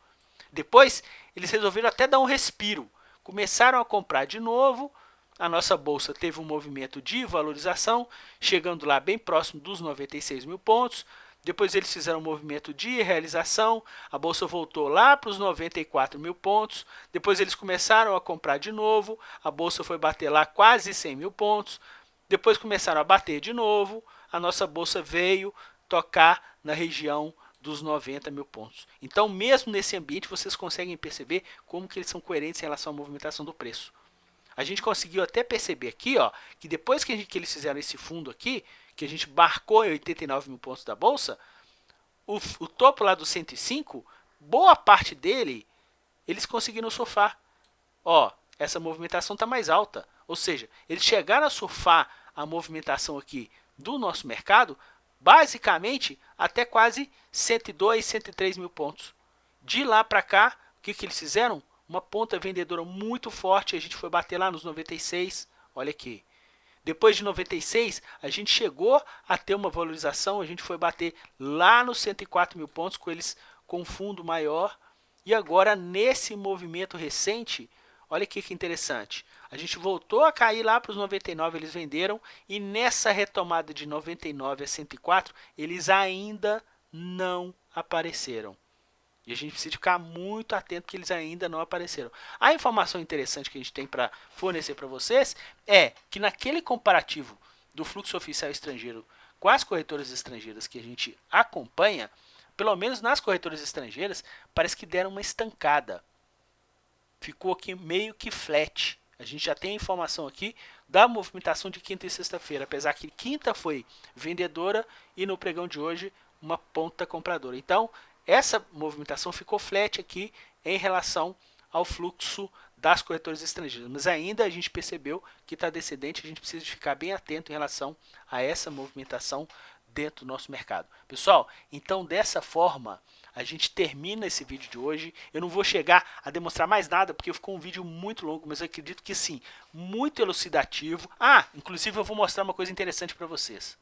A: Depois, eles resolveram até dar um respiro. Começaram a comprar de novo. A nossa bolsa teve um movimento de valorização, chegando lá bem próximo dos 96 mil pontos. Depois eles fizeram um movimento de realização, a bolsa voltou lá para os 94 mil pontos. Depois eles começaram a comprar de novo, a bolsa foi bater lá quase 100 mil pontos. Depois começaram a bater de novo, a nossa bolsa veio tocar na região dos 90 mil pontos. Então, mesmo nesse ambiente, vocês conseguem perceber como que eles são coerentes em relação à movimentação do preço. a gente conseguiu até perceber aqui, ó, que depois que eles fizeram esse fundo aqui, que a gente marcou em 89 mil pontos da bolsa, o topo lá do 105, boa parte dele, eles conseguiram surfar. Ó, essa movimentação está mais alta, ou seja, eles chegaram a surfar a movimentação aqui do nosso mercado, basicamente até quase 102, 103 mil pontos. De lá para cá, o que eles fizeram? Uma ponta vendedora muito forte, a gente foi bater lá nos 96, olha aqui. Depois de 96, a gente chegou a ter uma valorização, a gente foi bater lá nos 104 mil pontos, com eles com fundo maior. E agora, nesse movimento recente, olha aqui que interessante. A gente voltou a cair lá para os 99, eles venderam. E nessa retomada de 99 a 104, eles ainda não apareceram. E a gente precisa ficar muito atento que eles ainda não apareceram. A informação interessante que a gente tem para fornecer para vocês é que naquele comparativo do fluxo oficial estrangeiro com as corretoras estrangeiras que a gente acompanha, pelo menos nas corretoras estrangeiras, parece que deram uma estancada. Ficou aqui meio que flat. A gente já tem a informação aqui da movimentação de quinta e sexta-feira, apesar que quinta foi vendedora e no pregão de hoje uma ponta compradora. Então, essa movimentação ficou flat aqui em relação ao fluxo das corretoras estrangeiras, mas ainda a gente percebeu que está descendente, a gente precisa ficar bem atento em relação a essa movimentação dentro do nosso mercado. Pessoal, então dessa forma a gente termina esse vídeo de hoje. Eu não vou chegar a demonstrar mais nada porque ficou um vídeo muito longo, mas eu acredito que sim, muito elucidativo. Inclusive eu vou mostrar uma coisa interessante para vocês.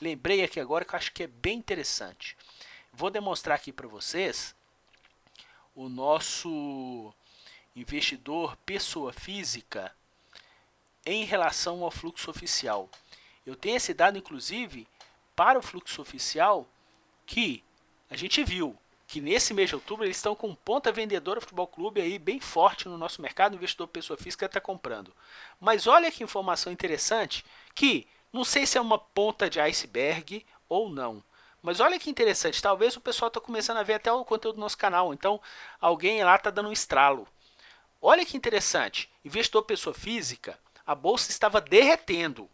A: Lembrei aqui agora que eu acho que é bem interessante. Vou demonstrar aqui para vocês o nosso investidor pessoa física em relação ao fluxo oficial. Eu tenho esse dado, inclusive, para o fluxo oficial, que a gente viu que nesse mês de outubro eles estão com ponta vendedora Futebol Clube aí bem forte no nosso mercado, o investidor pessoa física está comprando. Mas olha que informação interessante, que não sei se é uma ponta de iceberg ou não. Mas olha que interessante, talvez o pessoal está começando a ver até o conteúdo do nosso canal, então alguém lá está dando um estralo. Olha que interessante, investidor pessoa física, a bolsa estava derretendo.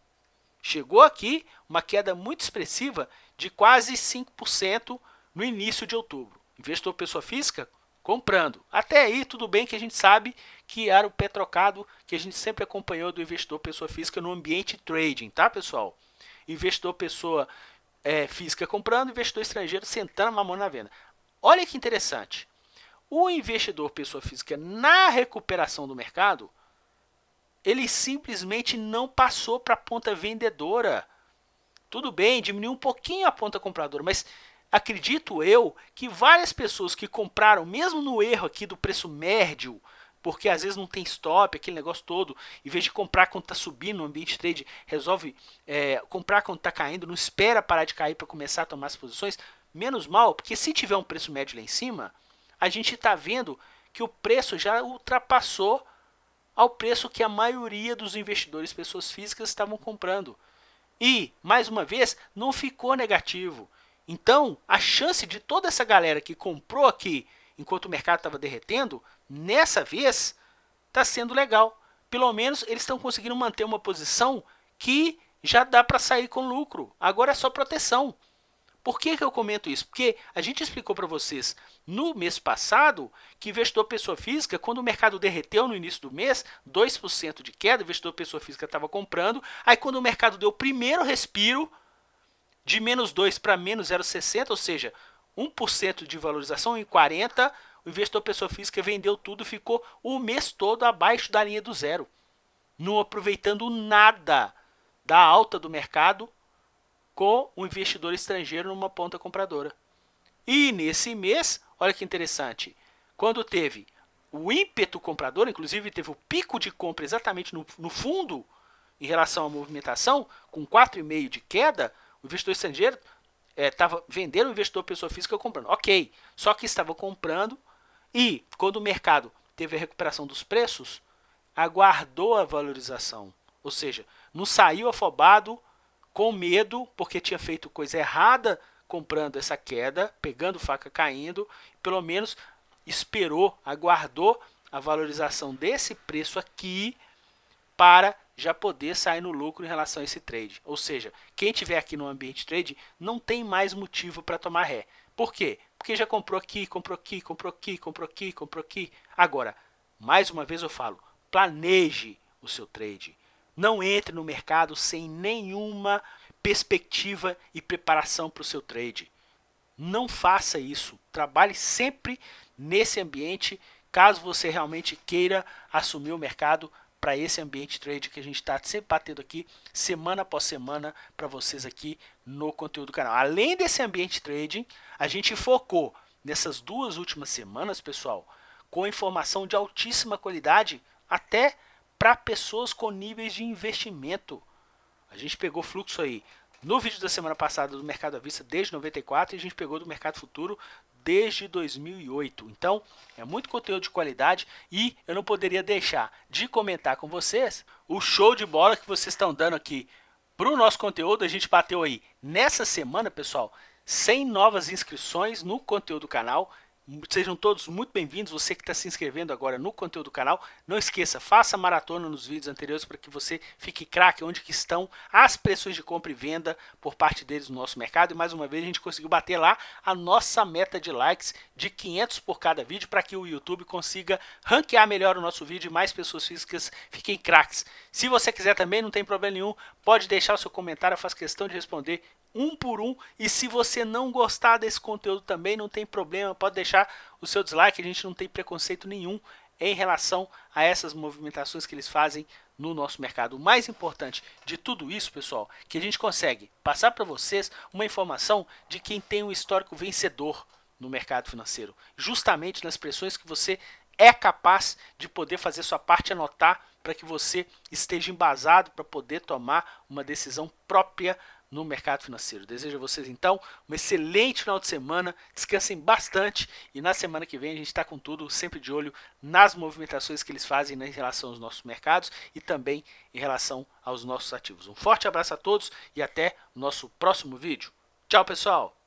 A: Chegou aqui uma queda muito expressiva de quase 5% no início de outubro. Investidor pessoa física comprando. Até aí tudo bem que a gente sabe que era o pé trocado que a gente sempre acompanhou do investidor pessoa física no ambiente trading, tá pessoal? Investidor pessoa física comprando, investidor estrangeiro sentando a mão na venda. Olha que interessante. O investidor pessoa física na recuperação do mercado, ele simplesmente não passou para a ponta vendedora. Tudo bem, diminuiu um pouquinho a ponta compradora, mas acredito eu que várias pessoas que compraram, mesmo no erro aqui do preço médio, porque às vezes não tem stop, aquele negócio todo, em vez de comprar quando está subindo no ambiente trade, resolve comprar quando está caindo, não espera parar de cair para começar a tomar as posições, menos mal, porque se tiver um preço médio lá em cima, a gente está vendo que o preço já ultrapassou ao preço que a maioria dos investidores, pessoas físicas, estavam comprando. E, mais uma vez, não ficou negativo. Então, a chance de toda essa galera que comprou aqui enquanto o mercado estava derretendo, nessa vez, está sendo legal. Pelo menos eles estão conseguindo manter uma posição que já dá para sair com lucro. Agora é só proteção. Por que eu comento isso? Porque a gente explicou para vocês no mês passado que investidor pessoa física, quando o mercado derreteu no início do mês, 2% de queda, o investidor pessoa física estava comprando. Aí quando o mercado deu o primeiro respiro, de menos 2 para menos 0,60, ou seja, 1% de valorização em 40, o investidor pessoa física vendeu tudo e ficou o mês todo abaixo da linha do zero, não aproveitando nada da alta do mercado com o investidor estrangeiro numa ponta compradora. E nesse mês, olha que interessante, quando teve o ímpeto comprador, inclusive teve o pico de compra exatamente no fundo em relação à movimentação, com 4,5% de queda, o investidor estrangeiro estava vendendo, o investidor pessoa física comprando. Ok, só que estava comprando e quando o mercado teve a recuperação dos preços, aguardou a valorização. Ou seja, não saiu afobado com medo porque tinha feito coisa errada comprando essa queda, pegando faca caindo, pelo menos esperou, aguardou a valorização desse preço aqui para já poder sair no lucro em relação a esse trade. Ou seja, quem estiver aqui no ambiente trade não tem mais motivo para tomar ré. Por quê? Porque já comprou aqui, comprou aqui, comprou aqui, comprou aqui, comprou aqui. Agora, mais uma vez eu falo, planeje o seu trade. Não entre no mercado sem nenhuma perspectiva e preparação para o seu trade. Não faça isso. Trabalhe sempre nesse ambiente, caso você realmente queira assumir o mercado para esse ambiente trade que a gente está sempre batendo aqui, semana após semana, para vocês aqui no conteúdo do canal. Além desse ambiente trading, a gente focou nessas 2 últimas semanas, pessoal, com informação de altíssima qualidade, até para pessoas com níveis de investimento. A gente pegou fluxo aí no vídeo da semana passada do mercado à vista desde 94 e a gente pegou do mercado futuro desde 2008. Então, é muito conteúdo de qualidade e eu não poderia deixar de comentar com vocês o show de bola que vocês estão dando aqui para o nosso conteúdo. A gente bateu aí nessa semana, pessoal, 100 novas inscrições no conteúdo do canal. Sejam todos muito bem-vindos, você que está se inscrevendo agora no conteúdo do canal. Não esqueça, faça maratona nos vídeos anteriores para que você fique craque onde que estão as pressões de compra e venda por parte deles no nosso mercado. E mais uma vez a gente conseguiu bater lá a nossa meta de likes de 500 por cada vídeo para que o YouTube consiga ranquear melhor o nosso vídeo e mais pessoas físicas fiquem craques. Se você quiser também, não tem problema nenhum, pode deixar o seu comentário, eu faço questão de responder um por um, e se você não gostar desse conteúdo também, não tem problema, pode deixar o seu dislike, a gente não tem preconceito nenhum em relação a essas movimentações que eles fazem no nosso mercado. O mais importante de tudo isso, pessoal, que a gente consegue passar para vocês uma informação de quem tem um histórico vencedor no mercado financeiro, justamente nas pressões que você é capaz de poder fazer sua parte, anotar para que você esteja embasado para poder tomar uma decisão própria no mercado financeiro. Desejo a vocês então um excelente final de semana, descansem bastante e na semana que vem a gente está com tudo, sempre de olho nas movimentações que eles fazem em relação aos nossos mercados e também em relação aos nossos ativos. Um forte abraço a todos e até o nosso próximo vídeo. Tchau, pessoal!